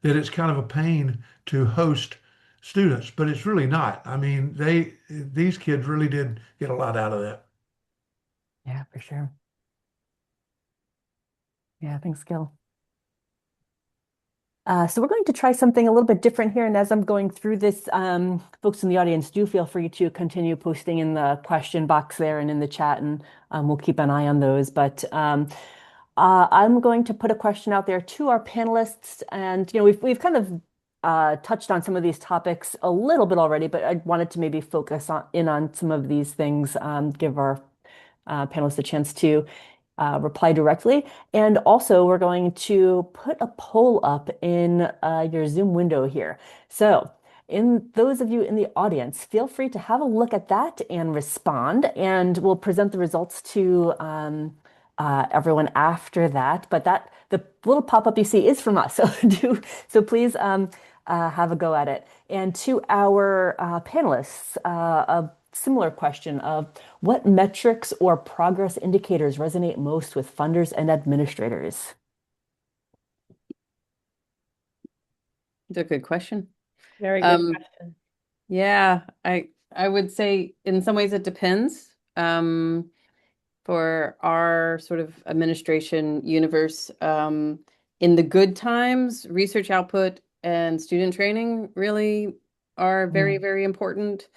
that it's kind of a pain to host students, but it's really not. I mean, these kids really did get a lot out of that. Yeah, for sure. Yeah, thanks, Gil. So we're going to try something a little bit different here. And as I'm going through this, folks in the audience, do feel free to continue posting in the question box there and in the chat, and we'll keep an eye on those. But I'm going to put a question out there to our panelists. And, we've kind of touched on some of these topics a little bit already, but I wanted to maybe focus on some of these things, give our panelists a chance to reply directly. And also, we're going to put a poll up in your Zoom window here. So, in those of you in the audience, feel free to have a look at that and respond, and we'll present the results to everyone after that. But the little pop-up you see is from us, so please have a go at it. And to our panelists, a similar question of what metrics or progress indicators resonate most with funders and administrators? It's a good question. Very good question. Yeah, I would say in some ways it depends. For our sort of administration universe, in the good times, research output and student training really are very, very important.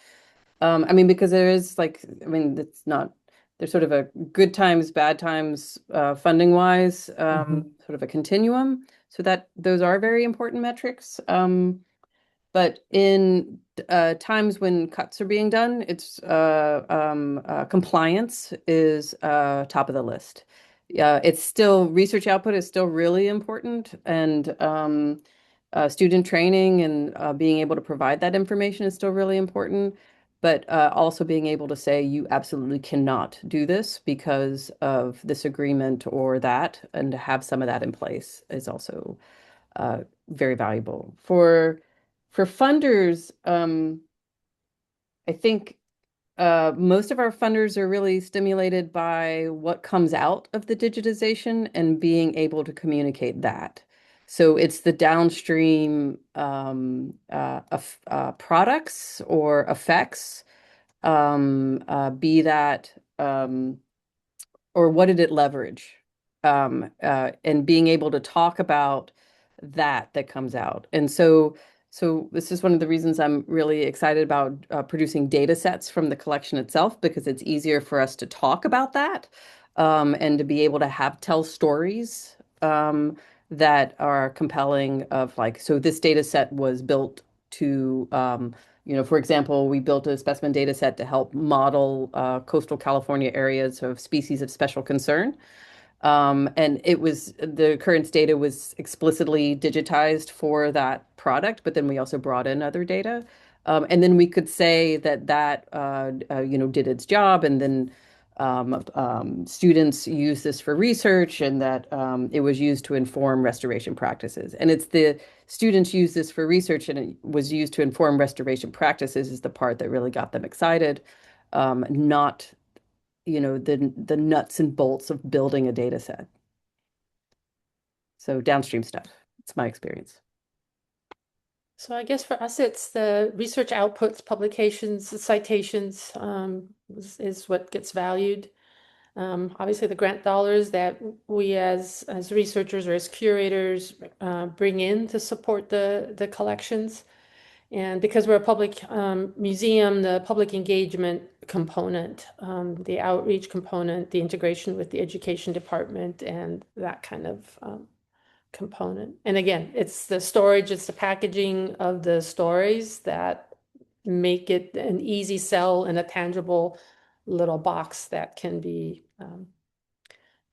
I mean, because there is it's not, there's sort of a good times, bad times, funding wise, sort of a continuum. So that those are very important metrics. But in times when cuts are being done, it's compliance is top of the list. It's still research output is still really important, and student training and being able to provide that information is still really important. But also being able to say you absolutely cannot do this because of this agreement or that, and to have some of that in place is also very valuable. For funders, I think most of our funders are really stimulated by what comes out of the digitization and being able to communicate that. So it's the downstream products or effects, be that or what did it leverage? And being able to talk about that comes out. And so this is one of the reasons I'm really excited about producing data sets from the collection itself, because it's easier for us to talk about that, and to be able to tell stories that are compelling of like, so this data set was built to for example, we built a specimen data set to help model coastal California areas of species of special concern. And the occurrence data was explicitly digitized for that product, but then we also brought in other data. And then we could say that did its job, and then students use this for research, and that it was used to inform restoration practices. And it's the students use this for research and it was used to inform restoration practices is the part that really got them excited, not the nuts and bolts of building a data set. So downstream stuff. It's my experience. So I guess for us, it's the research outputs, publications, the citations is what gets valued. Obviously, the grant dollars that we as researchers or as curators bring in to support the collections. And because we're a public museum, the public engagement component, the outreach component, the integration with the education department, and that kind of component. And again, it's the storage, it's the packaging of the stories that make it an easy sell in a tangible little box that can be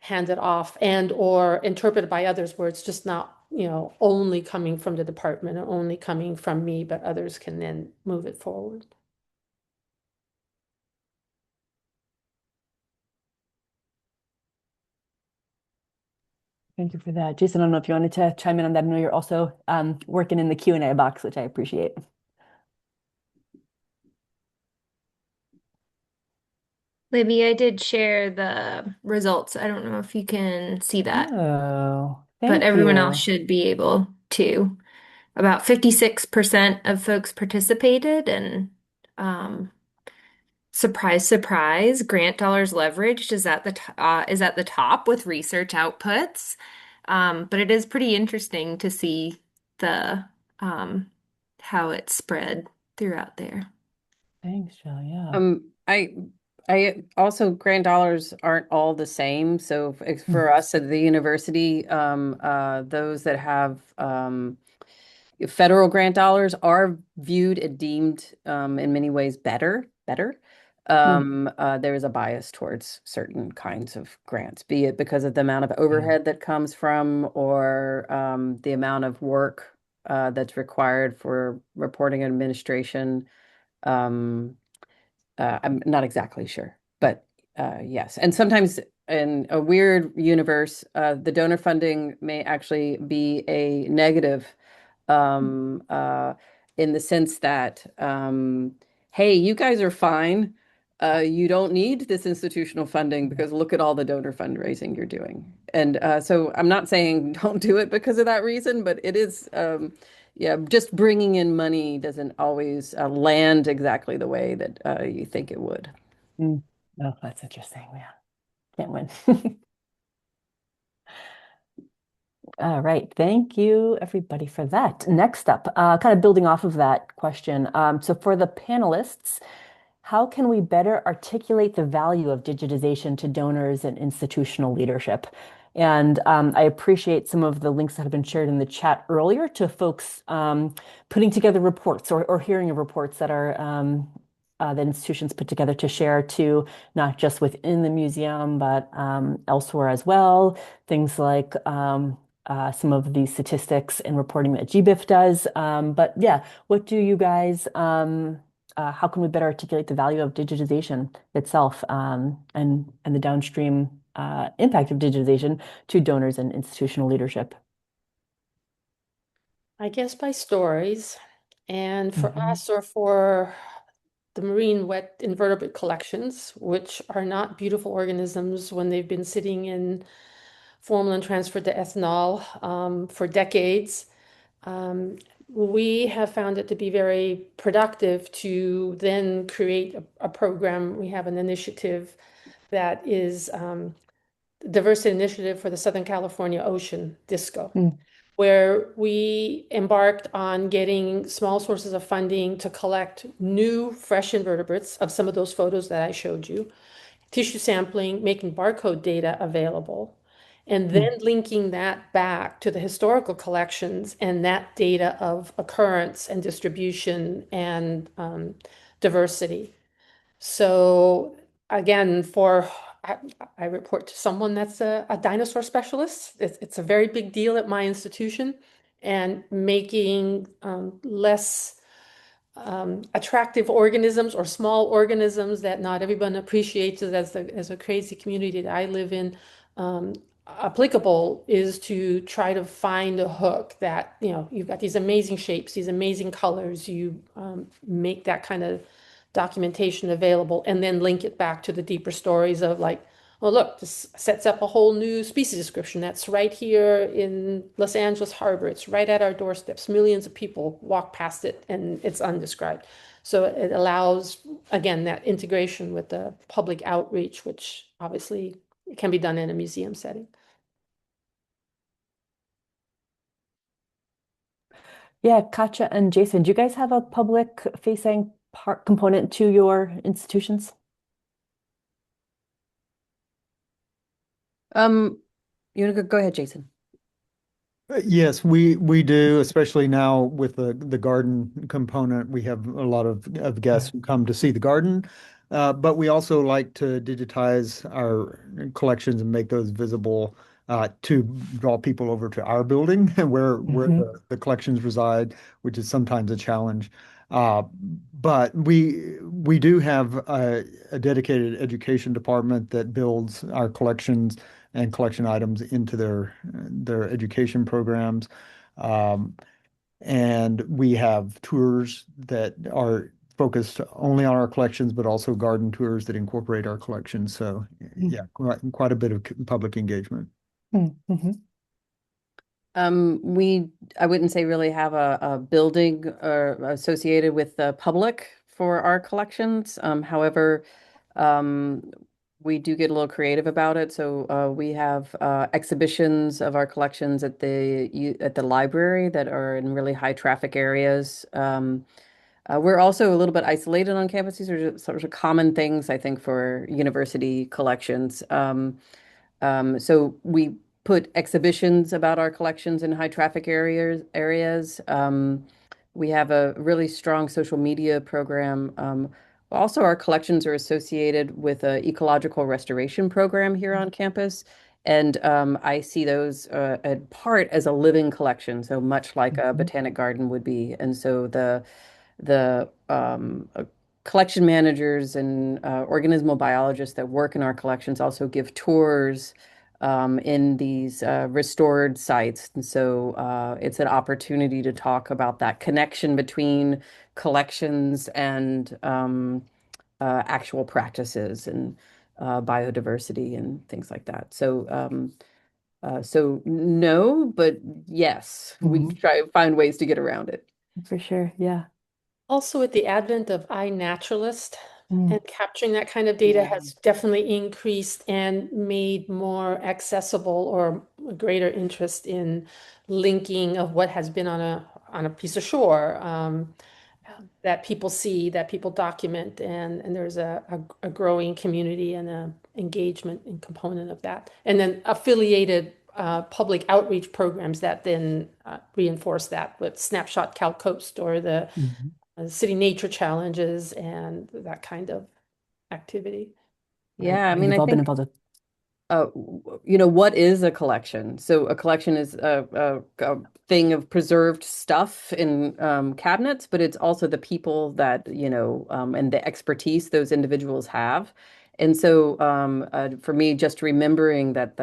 handed off and or interpreted by others, where it's just not, only coming from the department or only coming from me, but others can then move it forward. Thank you for that. Jason, I don't know if you wanted to chime in on that. I know you're also working in the Q&A box, which I appreciate. Libby, I did share the results. I don't know if you can see that, Oh, but thank everyone else you. should be able to. About 56% of folks participated, and surprise, surprise, grant dollars leveraged is at the top with research outputs. But it is pretty interesting to see the how it's spread throughout there. Thanks, Jill. Yeah. I also grant dollars aren't all the same. So for us at the university, those that have federal grant dollars are viewed and deemed in many ways better. There is a bias towards certain kinds of grants, be it because of the amount of overhead that comes from, or the amount of work that's required for reporting and administration. I'm not exactly sure, but yes. And sometimes in a weird universe, the donor funding may actually be a negative, in the sense that, hey, you guys are fine. You don't need this institutional funding because look at all the donor fundraising you're doing. And so I'm not saying don't do it because of that reason, but it is, yeah, just bringing in money doesn't always land exactly the way that you think it would. Oh, that's interesting. Yeah. Can't win. All right. Thank you, everybody, for that. Next up, kind of building off of that question. So for the panelists, how can we better articulate the value of digitization to donors and institutional leadership? And I appreciate some of the links that have been shared in the chat earlier to folks putting together reports or hearing of reports that are that institutions put together to share to not just within the museum, but elsewhere as well. Things like some of the statistics and reporting that GBIF does. But yeah, what do you guys, how can we better articulate the value of digitization itself and the downstream impact of digitization to donors and institutional leadership? I guess by stories. And for us, or for the marine wet invertebrate collections, which are not beautiful organisms when they've been sitting in formalin transferred to ethanol for decades, we have found it to be very productive to then create a program. We have an initiative that is Diversity Initiative for the Southern California Ocean, DISCO, where we embarked on getting small sources of funding to collect new fresh invertebrates of some of those photos that I showed you, tissue sampling, making barcode data available, and then linking that back to the historical collections and that data of occurrence and distribution and diversity. So again, I report to someone that's a dinosaur specialist. It's a very big deal at my institution, and making less attractive organisms or small organisms that not everyone appreciates as a crazy community that I live in, applicable, is to try to find a hook that, you've got these amazing shapes, these amazing colors, you make that kind of documentation available, and then link it back to the deeper stories of like, well, look, this sets up a whole new species description that's right here in Los Angeles Harbor. It's right at our doorsteps. Millions of people walk past it and it's undescribed. So it allows, again, that integration with the public outreach, which obviously can be done in a museum setting. Yeah, Katja and Jason, do you guys have a public facing part component to your institutions? You want to go ahead, Jason? Yes, we do, especially now with the garden component. We have a lot of guests who come to see the garden, but we also like to digitize our collections and make those visible to draw people over to our building where the collections reside, which is sometimes a challenge. Uh, but we do have a dedicated education department that builds our collections and collection items into their education programs. Um, and we have tours that are focused only on our collections, but also garden tours that incorporate our collections. So yeah, quite a bit of public engagement. Mm-hmm. I wouldn't say really have a building associated with the public for our collections. However, um, we do get a little creative about it. So we have exhibitions of our collections at the library that are in really high traffic areas. We're also a little bit isolated on campus. These are just sort of common things, I think, for university collections. So we put exhibitions about our collections in high traffic areas. We have a really strong social media program. Also, our collections are associated with an ecological restoration program here on campus. And I see those at part as a living collection, so much like a botanic garden would be. And so the collection managers and organismal biologists that work in our collections also give tours in these restored sites. And so it's an opportunity to talk about that connection between collections and actual practices and biodiversity and things like that. So no, but yes, we try to find ways to get around it. For sure, yeah. Also, with the advent of iNaturalist and capturing that kind of data has definitely increased and made more accessible or a greater interest in linking of what has been on a piece of shore that people see, that people document, and there's a growing community and a engagement and component of that. And then affiliated public outreach programs that then reinforce that with Snapshot Cal Coast or the city nature challenges and that kind of activity. Yeah, I mean, You've I all been think involved with. what is a collection? So a collection is a thing of preserved stuff in cabinets, but it's also the people that, and the expertise those individuals have. And so for me, just remembering that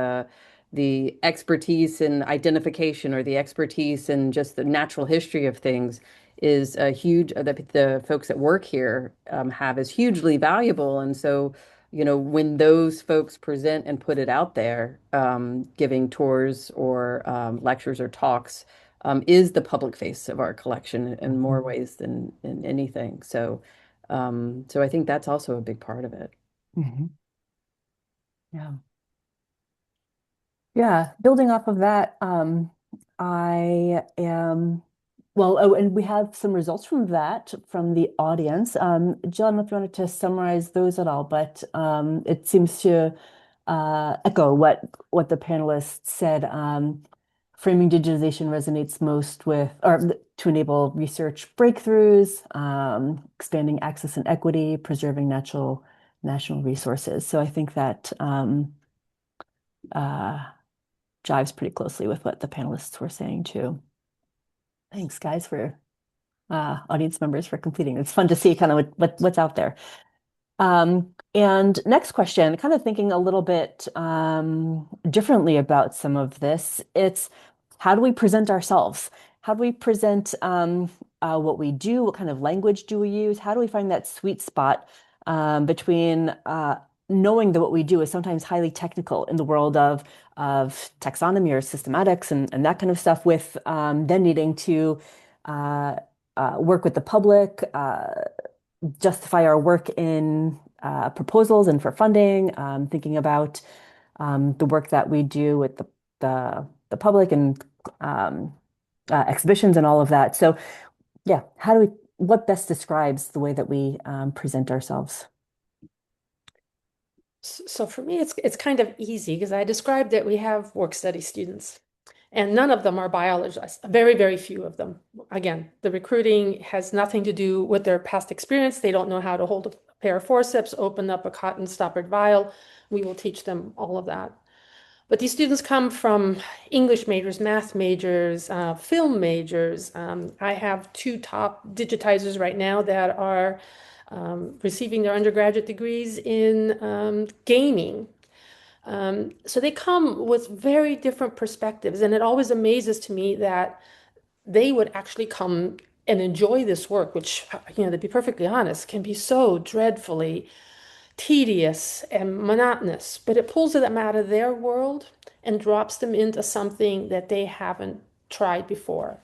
the expertise in identification or the expertise in just the natural history of things is a huge, the folks that work here have is hugely valuable. And so when those folks present and put it out there, giving tours or lectures or talks, is the public face of our collection in more ways than in anything. So I think that's also a big part of it. Yeah. Yeah, building off of that, I am, well, oh, and we have some results from that from the audience. Jill, I don't know if you wanted to summarize those at all, but it seems to echo what the panelists said. Framing digitization resonates most with, or to enable research breakthroughs, expanding access and equity, preserving national resources. So I think that uh, jives pretty closely with what the panelists were saying too. Thanks, guys, for audience members for completing. It's fun to see kind of what's out there. And next question, kind of thinking a little bit differently about some of this. It's how do we present ourselves? how do we present what we do? What kind of language do we use? How do we find that sweet spot between knowing that what we do is sometimes highly technical in the world of taxonomy or systematics and that kind of stuff, with then needing to work with the public, justify our work in proposals and for funding, thinking about the work that we do with the public and um, exhibitions and all of that. So yeah, what best describes the way that we present ourselves? So for me, it's kind of easy because I described that we have work study students, and none of them are biologists. Very, very few of them. Again, the recruiting has nothing to do with their past experience. They don't know how to hold a pair of forceps, open up a cotton stoppered vial. We will teach them all of that. But these students come from English majors, math majors, film majors. I have two top digitizers right now that are receiving their undergraduate degrees in gaming. So they come with very different perspectives, and it always amazes to me that they would actually come and enjoy this work, which, to be perfectly honest, can be so dreadfully tedious and monotonous, but it pulls them out of their world and drops them into something that they haven't tried before.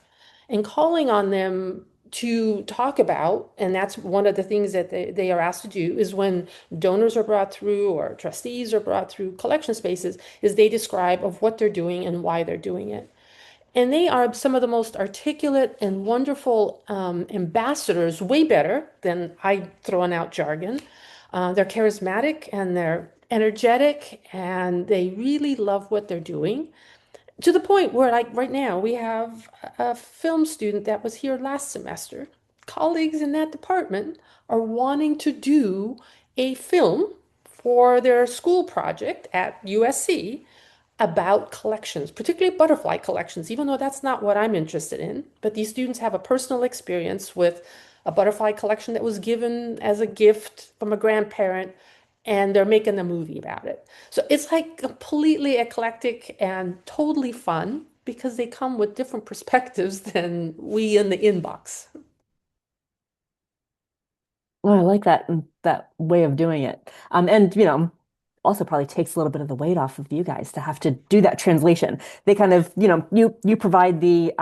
And calling on them to talk about, and that's one of the things that they are asked to do, is when donors are brought through or trustees are brought through collection spaces, is they describe of what they're doing and why they're doing it. And they are some of the most articulate and wonderful ambassadors, way better than I throwing out jargon. They're charismatic and they're energetic and they really love what they're doing, to the point where, like right now, we have a film student that was here last semester. Colleagues in that department are wanting to do a film for their school project at USC about collections, particularly butterfly collections, even though that's not what I'm interested in. But these students have a personal experience with a butterfly collection that was given as a gift from a grandparent, and they're making a movie about it. So it's like completely eclectic and totally fun because they come with different perspectives than we in the inbox. Oh, I like that way of doing it. And also probably takes a little bit of the weight off of you guys to have to do that translation. They kind of, you provide the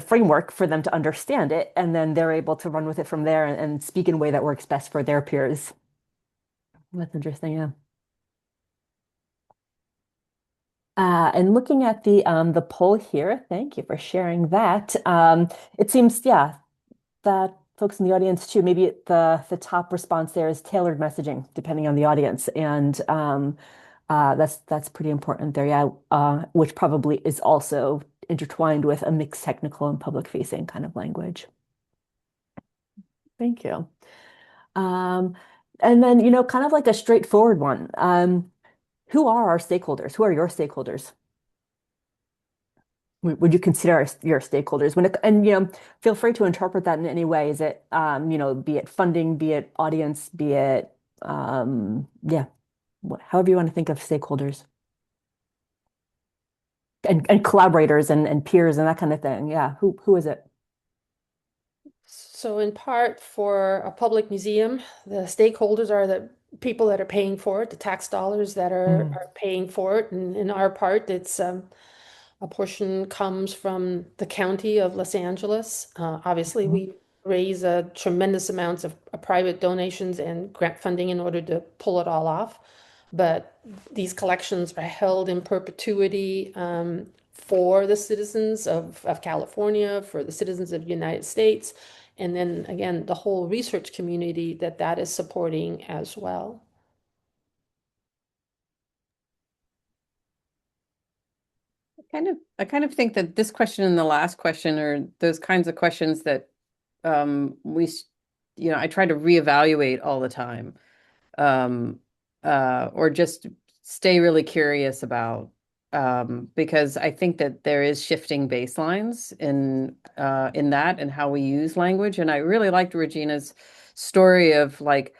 framework for them to understand it, and then they're able to run with it from there and speak in a way that works best for their peers. That's interesting, yeah. And looking at the poll here, thank you for sharing that. It seems, yeah, that folks in the audience too, maybe the top response there is tailored messaging, depending on the audience, and that's pretty important there, yeah. Which probably is also intertwined with a mixed technical and public facing kind of language. Thank you. Um, and then kind of like a straightforward one. Who are our stakeholders? Who are your stakeholders? Would you consider your stakeholders and feel free to interpret that in any way. Is it be it funding, be it audience, be it yeah, however you want to think of stakeholders and collaborators and peers and that kind of thing. Yeah, who is it? So in part, for a public museum, the stakeholders are the people that are paying for it, the tax dollars that are paying for it. And in our part, it's a portion comes from the county of Los Angeles. Obviously, we raise a tremendous amounts of private donations and grant funding in order to pull it all off. But these collections are held in perpetuity for the citizens of California, for the citizens of the United States, and then again, the whole research community that is supporting as well. I kind of think that this question and the last question are those kinds of questions that I try to reevaluate all the time, um, or just stay really curious about, because I think that there is shifting baselines in that and how we use language. And I really liked Regina's story of like,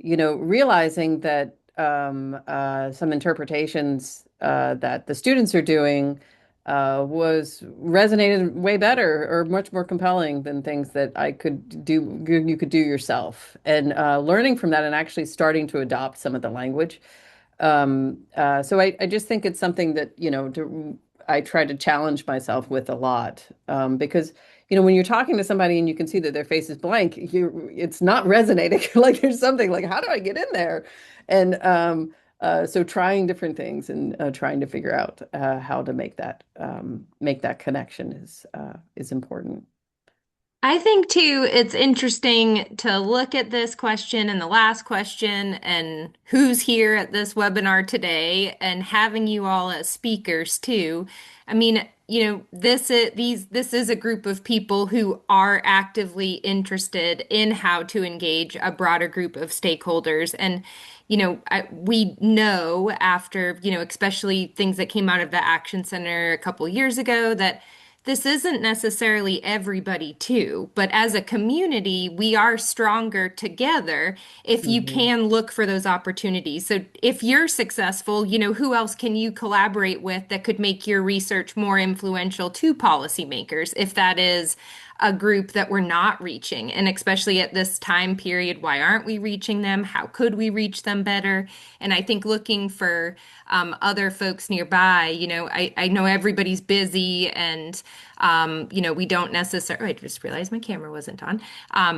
realizing that some interpretations that the students are doing was resonated way better or much more compelling than things that I could do, you could do yourself. And learning from that and actually starting to adopt some of the language. So I just think it's something that, I try to challenge myself with a lot, because, when you're talking to somebody and you can see that their face is blank, it's not resonating. Like there's something like, how do I get in there? And so trying different things and trying to figure out how to make that connection is important. I think too, it's interesting to look at this question and the last question and who's here at this webinar today and having you all as speakers too. I mean, this is a group of people who are actively interested in how to engage a broader group of stakeholders. And, we know after, especially things that came out of the Action Center a couple years ago that this isn't necessarily everybody too, but as a community, we are stronger together if you can look for those opportunities. So if you're successful, who else can you collaborate with that could make your research more influential to policymakers if that is a group that we're not reaching? And especially at this time period, why aren't we reaching them? How could we reach them better? And I think looking for other folks nearby, I know everybody's busy and we don't necessarily, I just realized my camera wasn't on.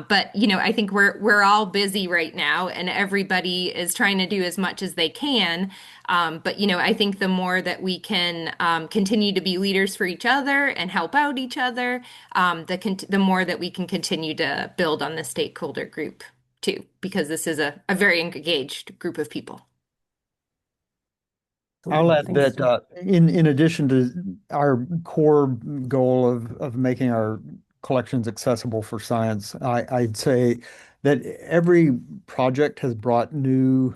But I think we're all busy right now and everybody is trying to do as much as they can. But I think the more that we can continue to be leaders for each other and help out each other, the more that we can continue to build on the stakeholder group too, because this is a very engaged group of people. I'll add Thanks. that in addition to our core goal of making our collections accessible for science, I'd say that every project has brought a new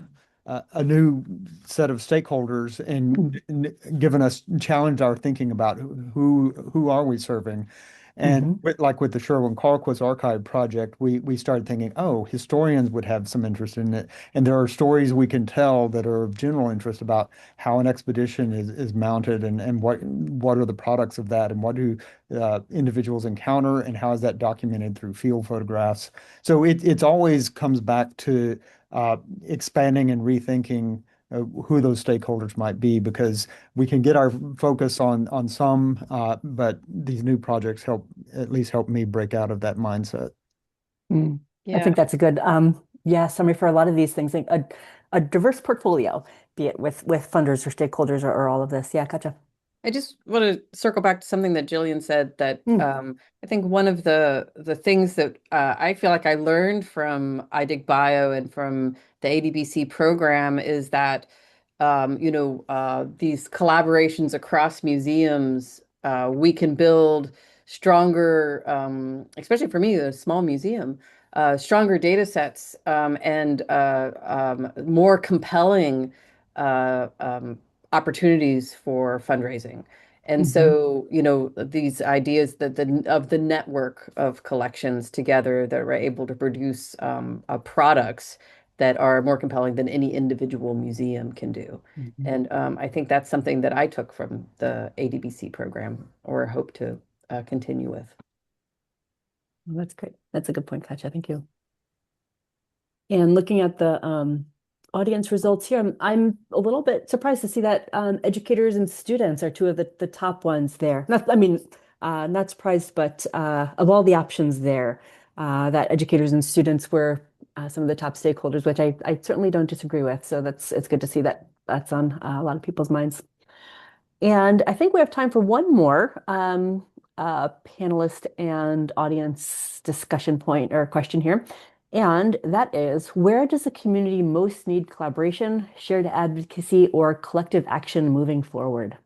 set of stakeholders and given us challenged our thinking about who are we serving. And with the Sherwin-Carquez Archive project, we started thinking, oh, historians would have some interest in it. And there are stories we can tell that are of general interest about how an expedition is mounted and what are the products of that and what do individuals encounter and how is that documented through field photographs. So it's always comes back to expanding and rethinking who those stakeholders might be because we can get our focus on some, but these new projects at least help me break out of that mindset. I Yeah. think that's a good summary for a lot of these things. Like a diverse portfolio, be it with funders or stakeholders or all of this. Yeah, gotcha. I just want to circle back to something that Jillian said that I think one of the things that I feel like I learned from iDig Bio and from the ADBC program is that these collaborations across museums, we can build stronger, especially for me, a small museum, stronger data sets and more compelling uh, um, opportunities for fundraising. And so, these ideas of the network of collections together that are able to produce products that are more compelling than any individual museum can do. And I think that's something that I took from the ADBC program or hope to continue with. Well, that's great. That's a good point, Katja. Thank you. And looking at the audience results here, I'm a little bit surprised to see that educators and students are two of the top ones there. Not surprised, but of all the options there, that educators and students were some of the top stakeholders, which I certainly don't disagree with. So it's good to see that that's on a lot of people's minds. And I think we have time for one more panelist and audience discussion point or question here. And that is, where does the community most need collaboration, shared advocacy, or collective action moving forward?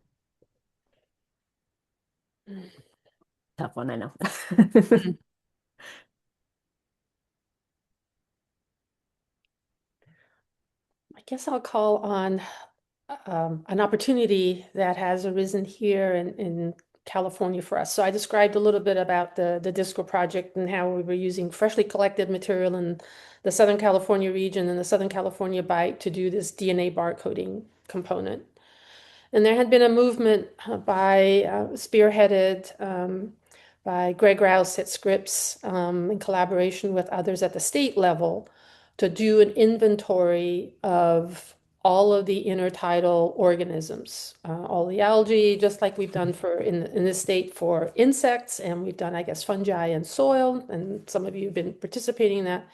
Tough one, I know. I guess I'll call on an opportunity that has arisen here in California for us. So I described a little bit about the DISCO project and how we were using freshly collected material in the Southern California region and the Southern California Bight to do this DNA barcoding component. And there had been a movement spearheaded by Greg Rouse at Scripps in collaboration with others at the state level to do an inventory of all of the intertidal organisms, all the algae, just like we've done for in this state for insects, and we've done, I guess, fungi and soil, and some of you have been participating in that.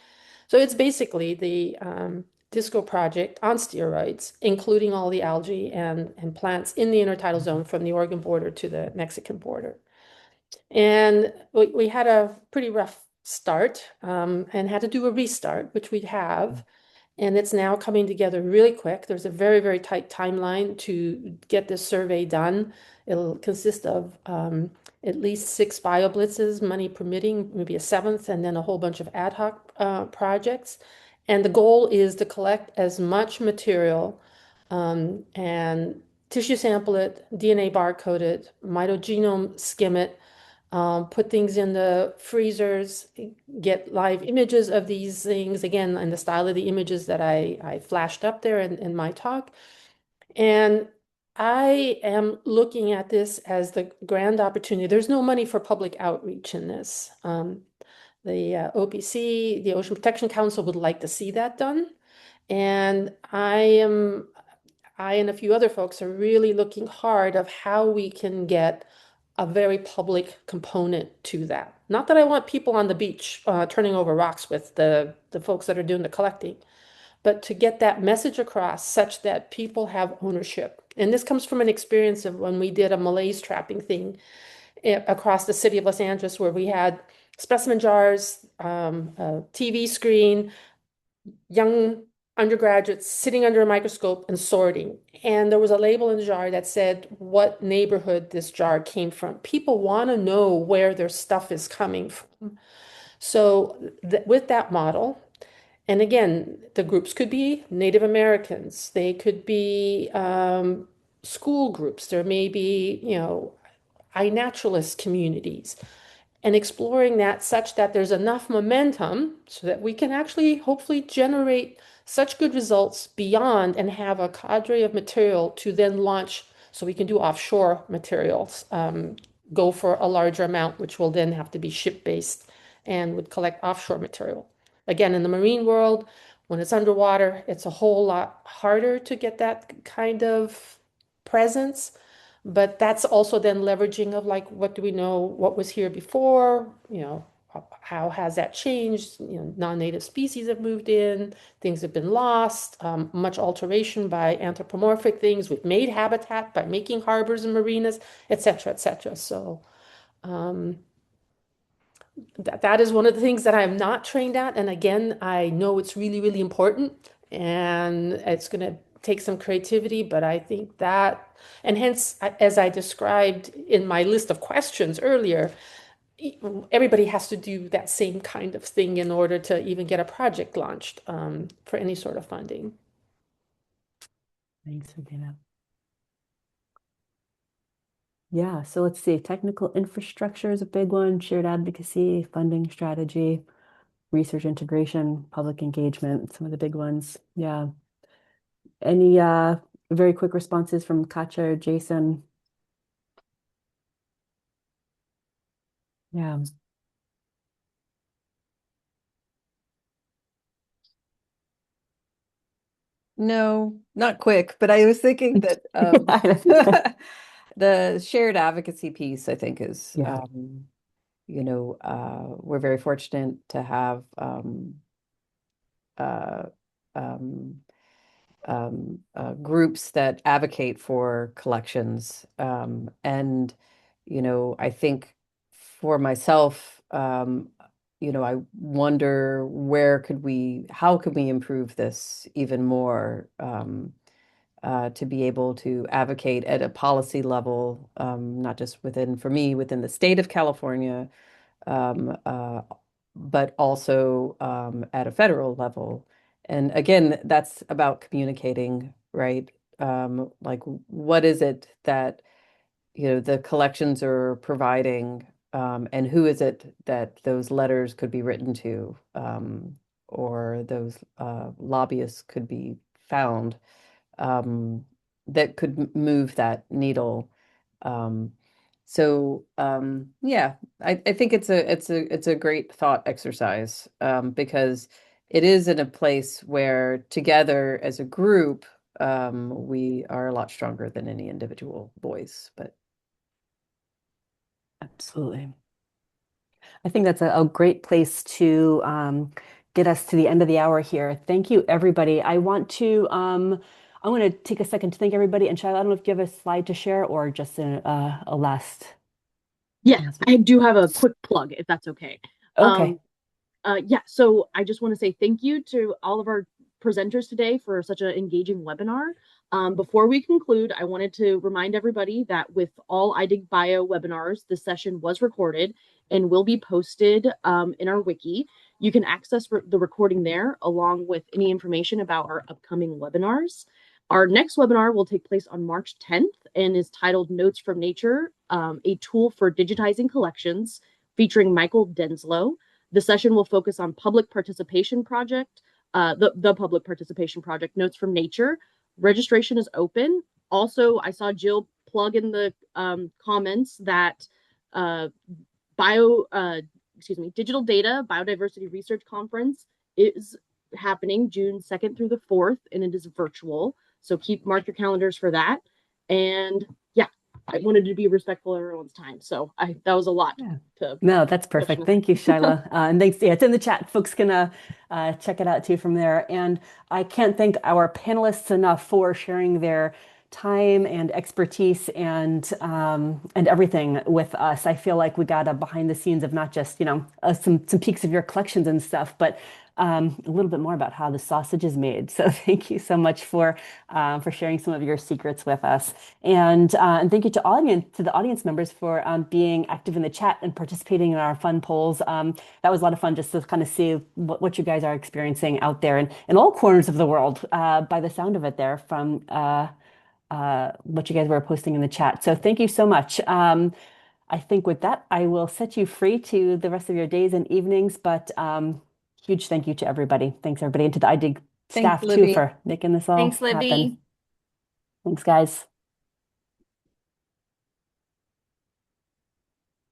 So it's basically the Disco project on steroids, including all the algae and plants in the intertidal zone from the Oregon border to the Mexican border. And we had a pretty rough start and had to do a restart, which we have. And it's now coming together really quick. There's a very, very tight timeline to get this survey done. It'll consist of at least 6 bioblitzes, money permitting, maybe a 7th, and then a whole bunch of ad hoc projects. And the goal is to collect as much material and tissue sample it, DNA barcode it, mitogenome skim it, put things in the freezers, get live images of these things, again, in the style of the images that I flashed up there in my talk. And I am looking at this as the grand opportunity. There's no money for public outreach in this. The OPC, the Ocean Protection Council, would like to see that done. And I and a few other folks are really looking hard of how we can get a very public component to that. Not that I want people on the beach turning over rocks with the folks that are doing the collecting, but to get that message across such that people have ownership. And this comes from an experience of when we did a malaise trapping thing across the city of Los Angeles, where we had specimen jars, a TV screen, young undergraduates sitting under a microscope and sorting. And there was a label in the jar that said what neighborhood this jar came from. People want to know where their stuff is coming from. So with that model, and again, the groups could be Native Americans, they could be school groups, there may be, iNaturalist communities, and exploring that such that there's enough momentum so that we can actually hopefully generate such good results beyond and have a cadre of material to then launch so we can do offshore materials, go for a larger amount, which will then have to be ship-based and would collect offshore material. Again, in the marine world, when it's underwater, it's a whole lot harder to get that kind of presence. But that's also then leveraging of like, what do we know, what was here before, how has that changed? Non-native species have moved in, things have been lost, much alteration by anthropomorphic things. We've made habitat by making harbors and marinas, et cetera, et cetera. So that is one of the things that I'm not trained at. And again, I know it's really, really important and it's going to take some creativity, but I think that, and hence, as I described in my list of questions earlier, everybody has to do that same kind of thing in order to even get a project launched for any sort of funding. Thanks, Regina. Yeah, so let's see. Technical infrastructure is a big one, shared advocacy, funding strategy, research integration, public engagement, some of the big ones. Yeah. Any very quick responses from Katja or Jason? Yeah. No, not quick, but I was thinking that the shared advocacy piece, I think, is, Yeah. we're very fortunate to have uh, um, groups that advocate for collections. And, I think for myself, I wonder how could we improve this even more, to be able to advocate at a policy level, not just for me, within the state of California, um, uh, but also at a federal level. And again, that's about communicating, right? Like, what is it that, the collections are providing, and who is it that those letters could be written to, or those lobbyists could be found. Um, that could move that needle. Um, yeah, I think it's a great thought exercise, because it is in a place where together as a group, we are a lot stronger than any individual voice. But Absolutely. I think that's a great place to get us to the end of the hour here. Thank you, everybody. I want to take a second to thank everybody. And Shiloh, I don't know if you have a slide to share or just a last Yeah, announcement. I do have a quick plug, if that's okay. Okay. Yeah, so I just want to say thank you to all of our presenters today for such an engaging webinar. Before we conclude, I wanted to remind everybody that with all iDig Bio webinars, the session was recorded and will be posted in our wiki. You can access the recording there along with any information about our upcoming webinars. Our next webinar will take place on March 10th and is titled Notes from Nature, a tool for digitizing collections, featuring Michael Denslow. The session will focus on public participation project, the public participation project, Notes from Nature. Registration is open. Also, I saw Jill plug in the comments that uh, Digital Data Biodiversity Research Conference is happening June 2nd through the 4th, and it is virtual. So mark your calendars for that. And yeah, I wanted to be respectful of everyone's time. So that was a lot to No, that's perfect. Thank you, Shiloh. And thanks. Yeah, it's in the chat. Folks can check it out too from there. And I can't thank our panelists enough for sharing their time and expertise and everything with us. I feel like we got a behind the scenes of not just, some peeks of your collections and stuff, but a little bit more about how the sausage is made. So thank you so much for sharing some of your secrets with us. And thank you to the audience members for being active in the chat and participating in our fun polls. That was a lot of fun just to kind of see what you guys are experiencing out there in all corners of the world, by the sound of it there from what you guys were posting in the chat. So thank you so much. I think with that, I will set you free to the rest of your days and evenings, but huge thank you to everybody. Thanks, everybody, and to the iDig thanks, staff too Libby. for making this all Thanks, happen. Libby. Thanks, guys.